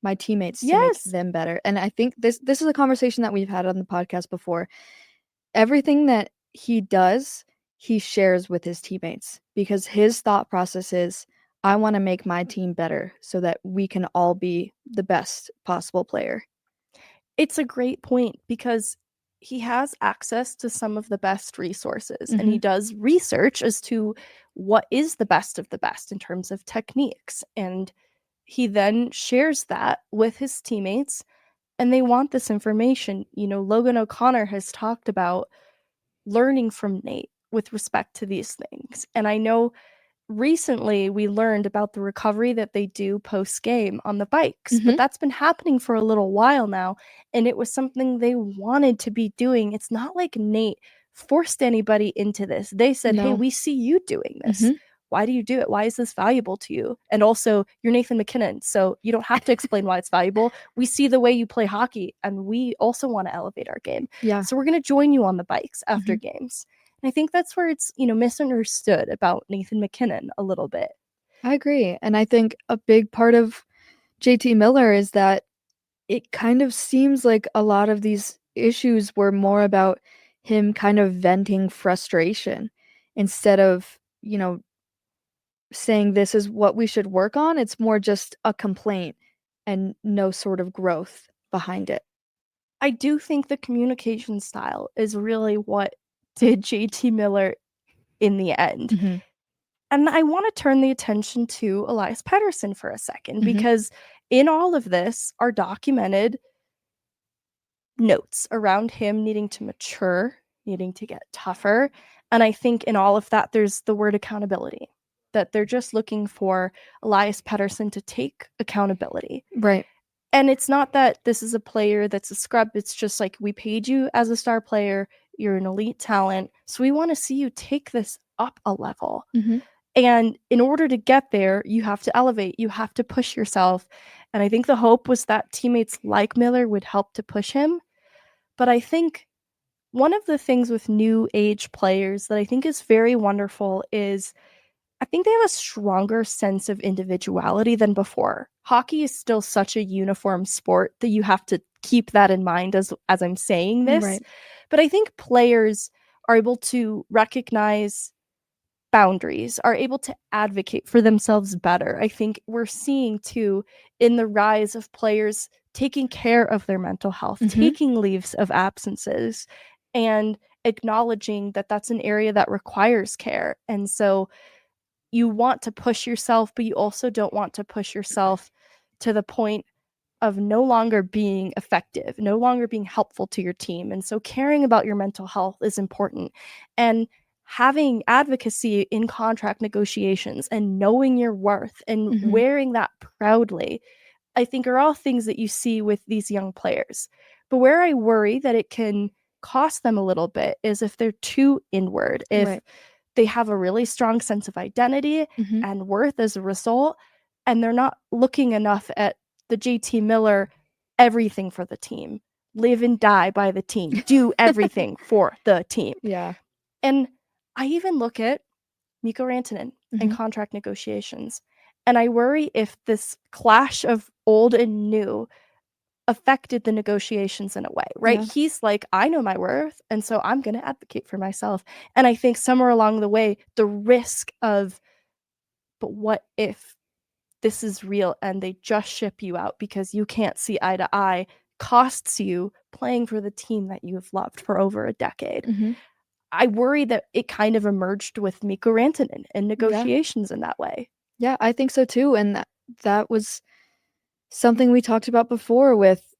my teammates to make them better. And I think this is a conversation that we've had on the podcast before. Everything that he does, he shares with his teammates, because his thought process is, I want to make my team better so that we can all be the best possible player. It's a great point, because he has access to some of the best resources, and he does research as to what is the best of the best in terms of techniques. And he then shares that with his teammates, and they want this information. Logan O'Connor has talked about learning from Nate with respect to these things. And I know recently we learned about the recovery that they do post-game on the bikes, but that's been happening for a little while now, and it was something they wanted to be doing. It's not like Nate forced anybody into this. They said, hey, we see you doing this. Why do you do it? Why is this valuable to you? And also, you're Nathan MacKinnon, so you don't have to explain why it's valuable. We see the way you play hockey, and we also want to elevate our game. Yeah. So we're going to join you on the bikes after games. And I think that's where it's, misunderstood about Nathan MacKinnon a little bit. I agree. And I think a big part of JT Miller is that it kind of seems like a lot of these issues were more about him kind of venting frustration instead of, saying this is what we should work on. It's more just a complaint and no sort of growth behind it. I do think the communication style is really what did JT Miller in the end. And I want to turn the attention to Elias Pettersson for a second, because in all of this are documented notes around him needing to mature, needing to get tougher. And I think in all of that, there's the word accountability, that they're just looking for Elias Pettersson to take accountability. Right. And it's not that this is a player that's a scrub. It's just like, we paid you as a star player. You're an elite talent. So we want to see you take this up a level. Mhm. And in order to get there, you have to elevate. You have to push yourself. And I think the hope was that teammates like Miller would help to push him. But I think one of the things with new age players that I think is very wonderful is I think they have a stronger sense of individuality than before. Hockey is still such a uniform sport that you have to keep that in mind as I'm saying this. Right. But I think players are able to recognize boundaries, are able to advocate for themselves better. I think we're seeing too in the rise of players taking care of their mental health, Mhm. taking leaves of absences, and acknowledging that that's an area that requires care. And so you want to push yourself, but you also don't want to push yourself to the point of no longer being effective, no longer being helpful to your team. And so caring about your mental health is important. And having advocacy in contract negotiations and knowing your worth and Mhm. wearing that proudly, I think are all things that you see with these young players. But where I worry that it can cost them a little bit is if they're too inward, if Right. they have a really strong sense of identity Mhm. and worth as a result, and they're not looking enough at the JT Miller everything for the team, live and die by the team, do everything for the team. Yeah. And I even look at Mikko Rantanen and Mhm. contract negotiations, and I worry if this clash of old and new affected the negotiations in a way, right? Yeah. He's like, I know my worth, and so I'm going to advocate for myself. And I think somewhere along the way, the risk of, but what if this is real and they just ship you out because you can't see eye to eye, costs you playing for the team that you've loved for over a decade. Mhm. I worry that it kind of emerged with Mikko Rantanen and Yeah. negotiations in that way. Yeah, I think so too. And that was something we talked about before with,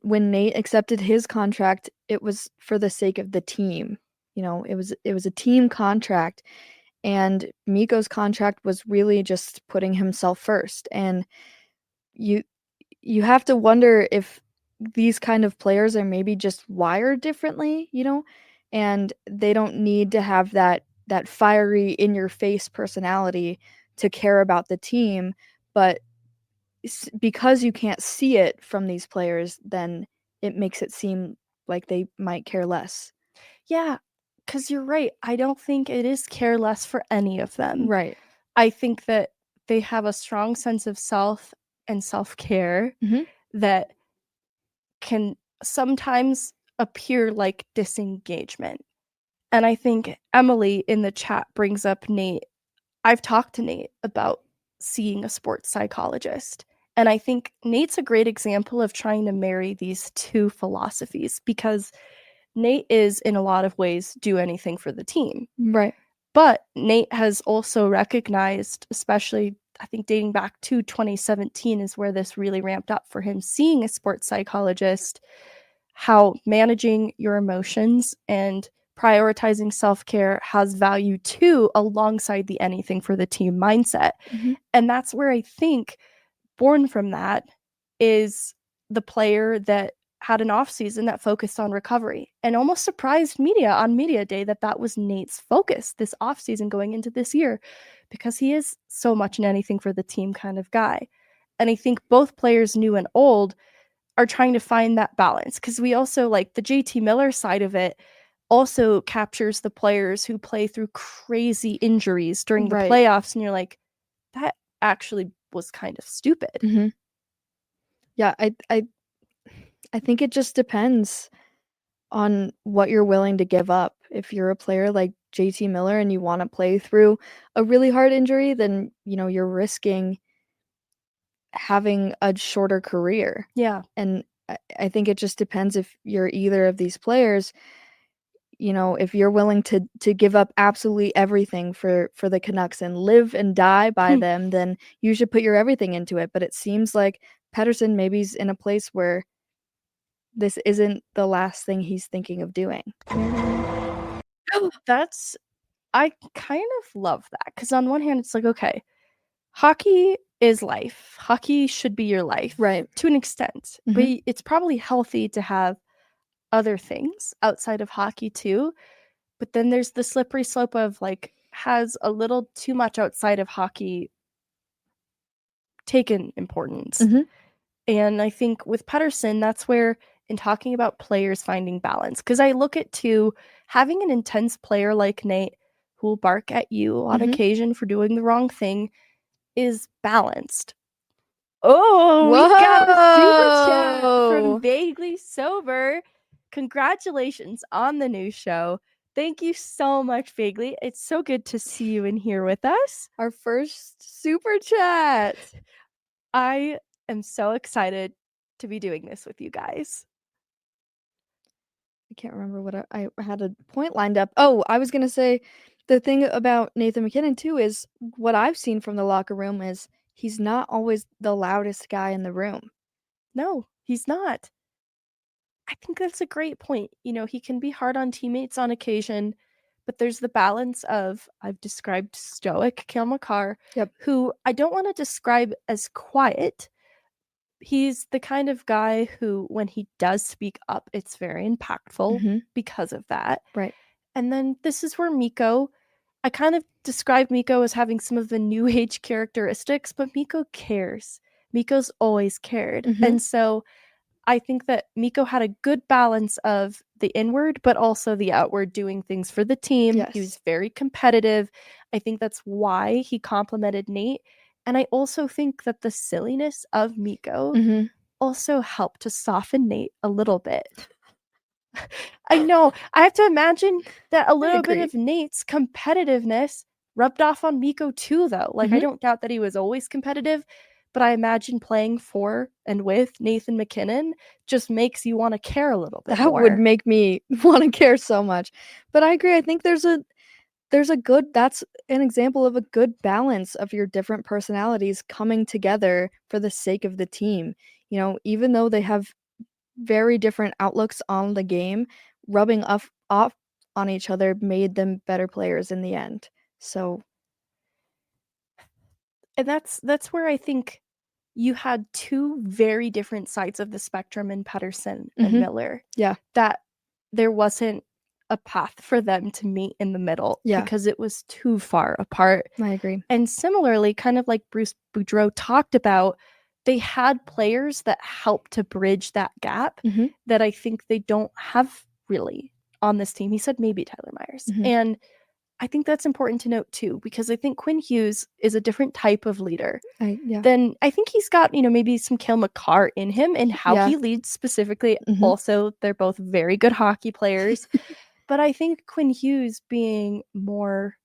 when Nate accepted his contract, it was for the sake of the team. It was a team contract, and Mikko's contract was really just putting himself first. And you have to wonder if these kind of players are maybe just wired differently, and they don't need to have that fiery in your face personality to care about the team, but because you can't see it from these players, then it makes it seem like they might care less. Yeah, because you're right. I don't think it is careless for any of them. Right. I think that they have a strong sense of self and self-care Mhm. that can sometimes appear like disengagement. And I think Emily in the chat brings up Nate. I've talked to Nate about seeing a sports psychologist. And I think Nate's a great example of trying to marry these two philosophies because Nate is, in a lot of ways, do anything for the team. Right. But Nate has also recognized, especially I think dating back to 2017 is where this really ramped up for him, seeing a sports psychologist, how managing your emotions and prioritizing self-care has value too, alongside the anything for the team mindset. Mhm. And that's where I think born from that is the player that had an off season that focused on recovery and almost surprised media on media day that was Nate's focus this off season going into this year, because he is so much an anything for the team kind of guy. And I think both players, new and old, are trying to find that balance, because we also like the JT Miller side of it also captures the players who play through crazy injuries during the Right. playoffs, and you're like, that actually was kind of stupid. Mhm. Yeah, I think it just depends on what you're willing to give up. If you're a player like JT Miller and you want to play through a really hard injury, then, you're risking having a shorter career. Yeah. And I think it just depends if you're either of these players. If you're willing to give up absolutely everything for the Canucks and live and die by them, then you should put your everything into it. But it seems like Pettersson maybe's in a place where this isn't the last thing he's thinking of doing. I kind of love that, because on one hand it's like, okay, hockey is life. Hockey should be your life, Right. to an extent. But Mhm. it's probably healthy to have other things outside of hockey too. But then there's the slippery slope of like, has a little too much outside of hockey taken importance? Mhm. And I think with Pettersson, that's where, in talking about players finding balance, because I look at too, having an intense player like Nate who will bark at you on Mhm. occasion for doing the wrong thing is balanced. Oh, we got a super chat from Whoa! Vaguely Sober. Congratulations on the new show. Thank you so much, Vaguely. It's so good to see you in here with us. Our first super chat. I am so excited to be doing this with you guys. I can't remember what I had a point lined up. Oh, I was gonna say the thing about Nathan MacKinnon too is what I've seen from the locker room is he's not always the loudest guy in the room. No, he's not. I think that's a great point. You know, he can be hard on teammates on occasion, but there's the balance of, I've described stoic Cale Makar, Yep. who I don't want to describe as quiet. He's the kind of guy who, when he does speak up, it's very impactful Mhm. because of that. Right. And then this is where Mikko, I kind of describe Mikko as having some of the new age characteristics, but Mikko cares. Mikko's always cared. Mhm. And so I think that Mikko had a good balance of the inward, but also the outward, doing things for the team. Yes. He was very competitive. I think that's why he complimented Nate. And I also think that the silliness of Mikko Mhm. also helped to soften Nate a little bit. I know. I have to imagine that a little bit agree. of Nate's competitiveness rubbed off on Mikko too, though. Like, I Mhm. don't doubt that he was always competitive, but I imagine playing for and with Nathan MacKinnon just makes you want to care a little bit That more. would make me want to care so much. But I agree. I think there's a good that's an example of a good balance of your different personalities coming together for the sake of the team. You know, even though they have very different outlooks on the game, rubbing off on each other made them better players in the end. So, And that's where I think you had two very different sides of the spectrum in Pettersson and Mhm. Miller. Yeah. That there wasn't a path for them to meet in the middle Yeah. because it was too far apart. I agree. And similarly, kind of like Bruce Boudreau talked about, they had players that helped to bridge that gap Mhm. that I think they don't have really on this team. He said maybe Tyler Myers. Mhm. And I think that's important to note too, because I think Quinn Hughes is a different type of leader. Yeah. Then I think he's got, maybe some Cale Makar in him and how Yeah. he leads specifically. Mhm. Also, they're both very good hockey players. But I think Quinn Hughes being more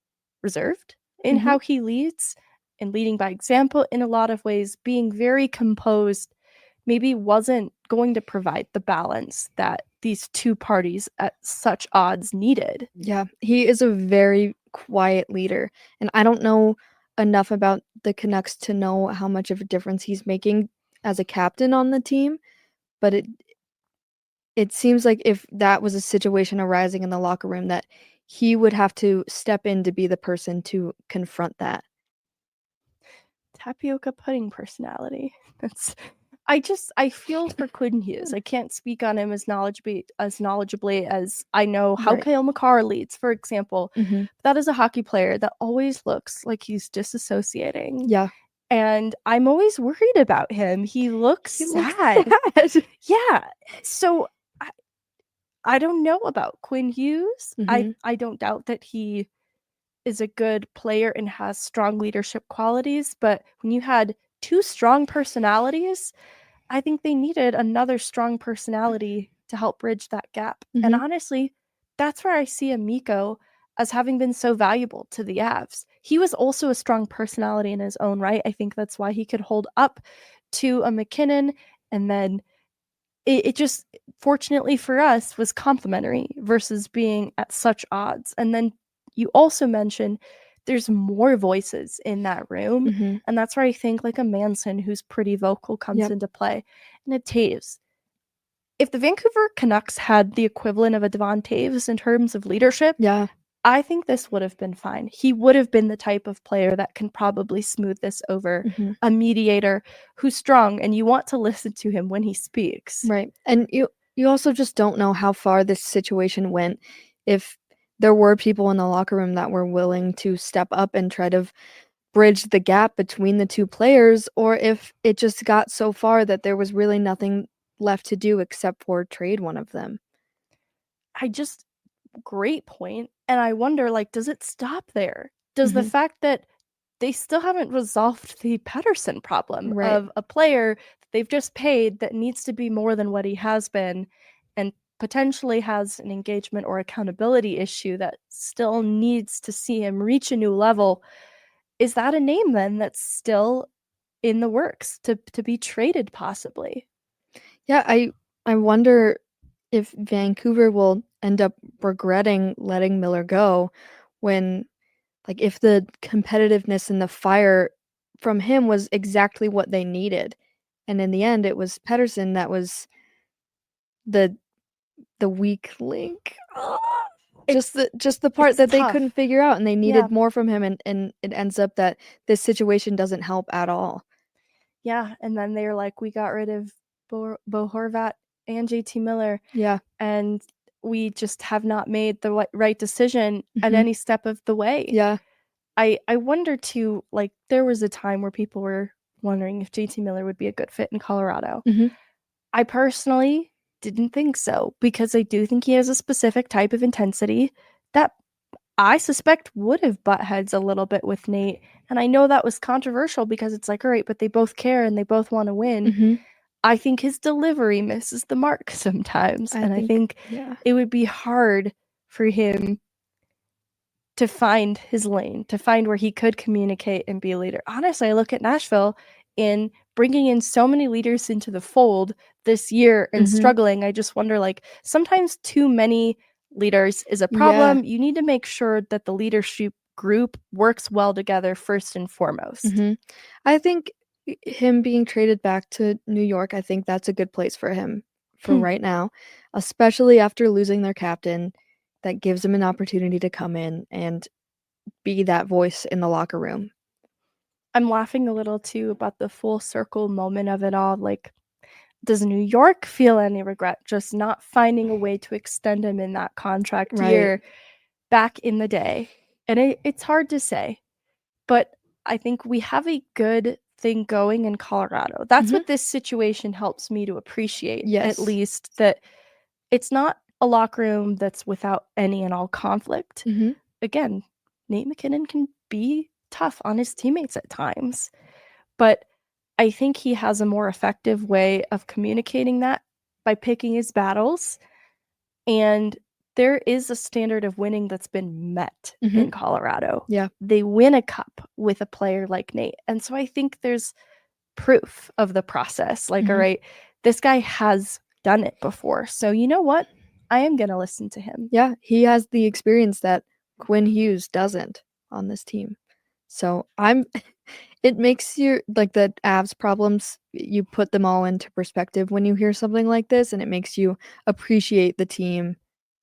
reserved in Mhm. how he leads and leading by example in a lot of ways, being very composed, maybe wasn't going to provide the balance that these two parties at such odds needed. Yeah, he is a very quiet leader, and I don't know enough about the Canucks to know how much of a difference he's making as a captain on the team, but it seems like if that was a situation arising in the locker room that he would have to step in to be the person to confront that. Tapioca pudding personality. I feel for Quinn Hughes. I can't speak on him as knowledgeably as I know how Right. Cale Makar leads, for example. Mhm. That is a hockey player that always looks like he's disassociating. Yeah. And I'm always worried about him. He looks He looks sad. sad. Yeah. So I don't know about Quinn Hughes. Mhm. I don't doubt that he is a good player and has strong leadership qualities, but when you had two strong personalities, I think they needed another strong personality to help bridge that gap. And Mhm. honestly, that's where I see a Mikko as having been so valuable to the Avs. He was also a strong personality in his own right. I think that's why he could hold up to a MacKinnon, and then it just, fortunately for us, was complementary versus being at such odds. And then you also mentioned there's more voices in that room. Mhm. And that's where I think like a Manson who's pretty vocal comes Yep. into play. And a Taves. if the Vancouver Canucks had the equivalent of a Devon Toews in terms of leadership, Yeah. I think this would have been fine. He would have been the type of player that can probably smooth this over, Mhm. a mediator who's strong, and you want to listen to him when he speaks. Right. And you also just don't know how far this situation went if there were people in the locker room that were willing to step up and try to bridge the gap between the two players, or if it just got so far that there was really nothing left to do except for trade one of them. Great point. And I wonder, like, does it stop there? Does the fact that they still haven't resolved the Pettersson problem Right. of a player that they've just paid that needs to be more than what he has been and potentially has an engagement or accountability issue that still needs to see him reach a new level, is that a name then that's still in the works to be traded possibly? Yeah, I wonder if Vancouver will end up regretting letting Miller go when, like, if the competitiveness and the fire from him was exactly what they needed. And in the end, it was Pettersson that was the weak link. Just the part it's that they tough. couldn't figure out, and they Yeah. needed more from him, and it ends up that this situation doesn't help at all. Yeah, and then they're like, we got rid of Bo Horvat and JT Miller, Yeah. and we just have not made the right decision at Mhm. any step of the way. Yeah. I wonder too, like, there was a time where people were wondering if JT Miller would be a good fit in Colorado. Mhm. I personally didn't think so, because I do think he has a specific type of intensity that I suspect would have butt heads a little bit with Nate. And I know that was controversial because it's like, all right, but they both care and they both want to win. Mhm. I think his delivery misses the mark sometimes. I think yeah. it would be hard for him to find his lane, to find where he could communicate and be a leader. Honestly, I look at Nashville in bringing in so many leaders into the fold this year and Mhm. struggling. I just wonder, like, sometimes too many leaders is a Yeah. problem. You need to make sure that the leadership group works well together first and foremost. Mhm. I think him being traded back to New York, I think that's a good place for him for right now, especially after losing their captain. That gives him an opportunity to come in and be that voice in the locker room. I'm laughing a little too about the full circle moment of it all. Like, does New York feel any regret just not finding a way to extend him in that contract Right. year back in the day? And it's hard to say, but I think we have a good thing going in Colorado. That's Mhm. what this situation helps me to appreciate, at Yes. least, that it's not a locker room that's without any and all conflict. Mhm. Again, Nate McKinnon can be tough on his teammates at times, but I think he has a more effective way of communicating that by picking his battles. And there is a standard of winning that's been met in Mhm. Colorado. Yeah. They win a cup with a player like Nate. And so I think there's proof of the process. Like, all Mhm. right, this guy has done it before. So you know what? I am going to listen to him. Yeah, he has the experience that Quinn Hughes doesn't on this team. So it makes you, like, the Avs problems, you put them all into perspective when you hear something like this, and it makes you appreciate the team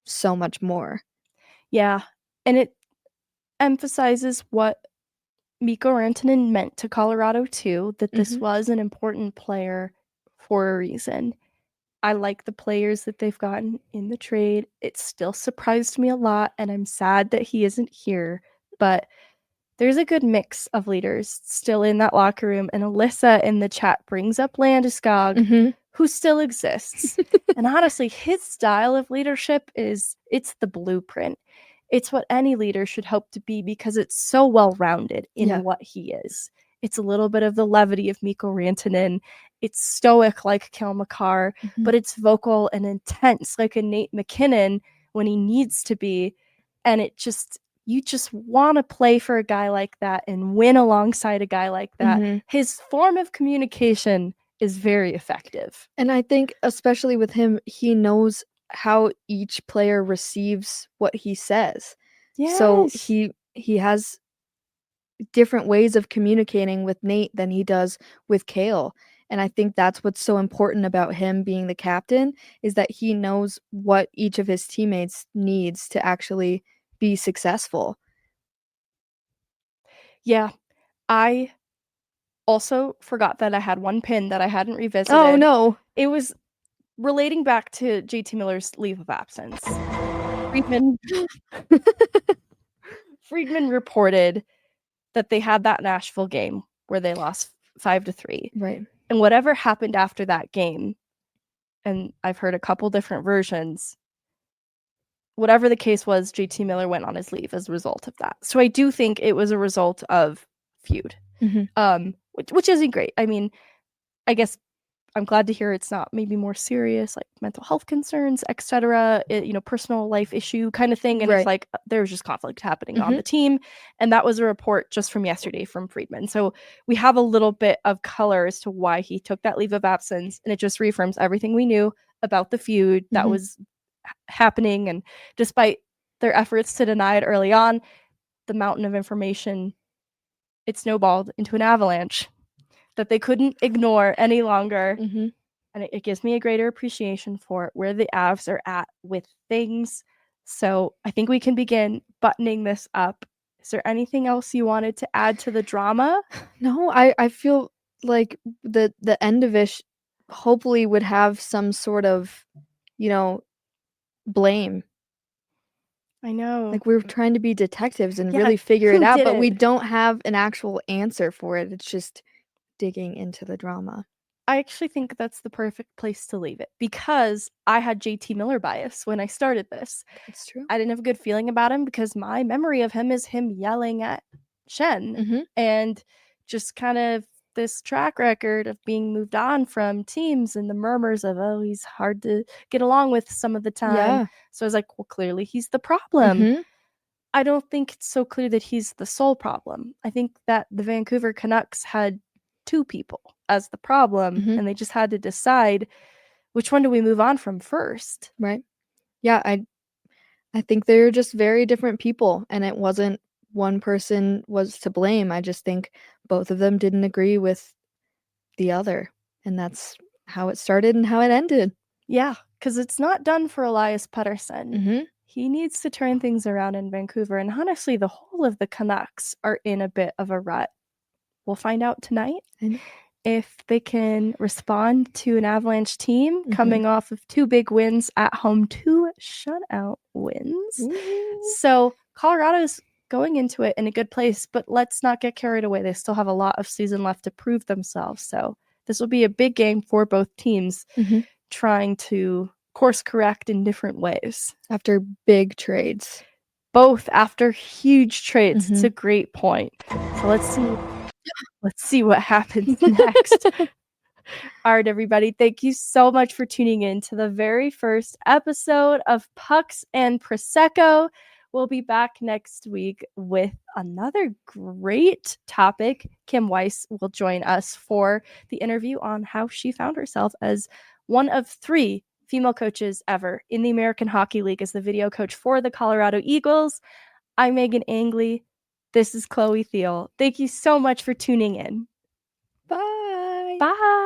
so much more. Yeah. And it emphasizes what Mikko Rantanen meant to Colorado too, that this Mhm. was an important player for a reason. I like the players that they've gotten in the trade. It still surprised me a lot, and I'm sad that he isn't here, but there's a good mix of leaders still in that locker room, and Alyssa in the chat brings up Landeskog, Mhm. who still exists. And honestly, his style of leadership it's the blueprint. It's what any leader should hope to be because it's so well-rounded in Yeah. what he is. It's a little bit of the levity of Mikko Rantanen. It's stoic like Cale Makar, Mhm. but it's vocal and intense like a Nate McKinnon when he needs to be. And you just want to play for a guy like that and win alongside a guy like that. Mhm. His form of communication is very effective. And I think especially with him, he knows how each player receives what he says. So Yes. he has different ways of communicating with Nate than he does with Cale. And I think that's what's so important about him being the captain, is that he knows what each of his teammates needs to actually be successful. Yeah. I also forgot that I had one pin that I hadn't revisited. Oh no. It was relating back to JT Miller's leave of absence. Friedman Friedman reported that they had that Nashville game where they lost 5-3. Right. And whatever happened after that game, and I've heard a couple different versions, whatever the case was, JT Miller went on his leave as a result of that. So I do think it was a result of feud, which isn't great. I mean, I guess I'm glad to hear it's not maybe more serious, like mental health concerns, etc. Personal life issue kind of thing. And Right. it's like there's just conflict happening on the team. And that was a report just from yesterday from Friedman. So we have a little bit of color as to why he took that leave of absence. And it just reaffirms everything we knew about the feud that was happening. And despite their efforts to deny it early on, the mountain of information, it snowballed into an avalanche that they couldn't ignore any longer. And it gives me a greater appreciation for where the Avs are at with things. So I think we can begin buttoning this up. Is there anything else you wanted to add to the drama? No, I feel like the end of it hopefully would have some sort of, blame. I know. Like, we're trying to be detectives and Yeah, really figure it who out, did but we it? don't have an actual answer for it. It's just digging into the drama. I actually think that's the perfect place to leave it, because I had JT Miller bias when I started this. It's true. I didn't have a good feeling about him because my memory of him is him yelling at Shen and just kind of this track record of being moved on from teams and the murmurs of, oh, he's hard to get along with some of the time. Yeah. So I was like, well, clearly he's the problem. I don't think it's so clear that he's the sole problem. I think that the Vancouver Canucks had two people as the problem, and they just had to decide which one do we move on from first. Right. Yeah, I think they're just very different people, and it wasn't one person was to blame. I just think both of them didn't agree with the other, and that's how it started and how it ended. Yeah, because it's not done for Elias Pettersson. He needs to turn things around in Vancouver, and honestly, the whole of the Canucks are in a bit of a rut. We'll find out tonight if they can respond to an Avalanche team coming off of 2 big wins at home, 2 shutout wins. So Colorado's going into it in a good place, but let's not get carried away. They still have a lot of season left to prove themselves. So this will be a big game for both teams, trying to course correct in different ways. After big trades. Both after huge trades. It's a great point. So let's see what happens next. All right, everybody. Thank you so much for tuning in to the very first episode of Pucks and Prosecco. We'll be back next week with another great topic. Kim Weiss will join us for the interview on how she found herself as one of 3 female coaches ever in the American Hockey League as the video coach for the Colorado Eagles. I'm Meghan Angley. This is Chloe Theil. Thank you so much for tuning in. Bye. Bye.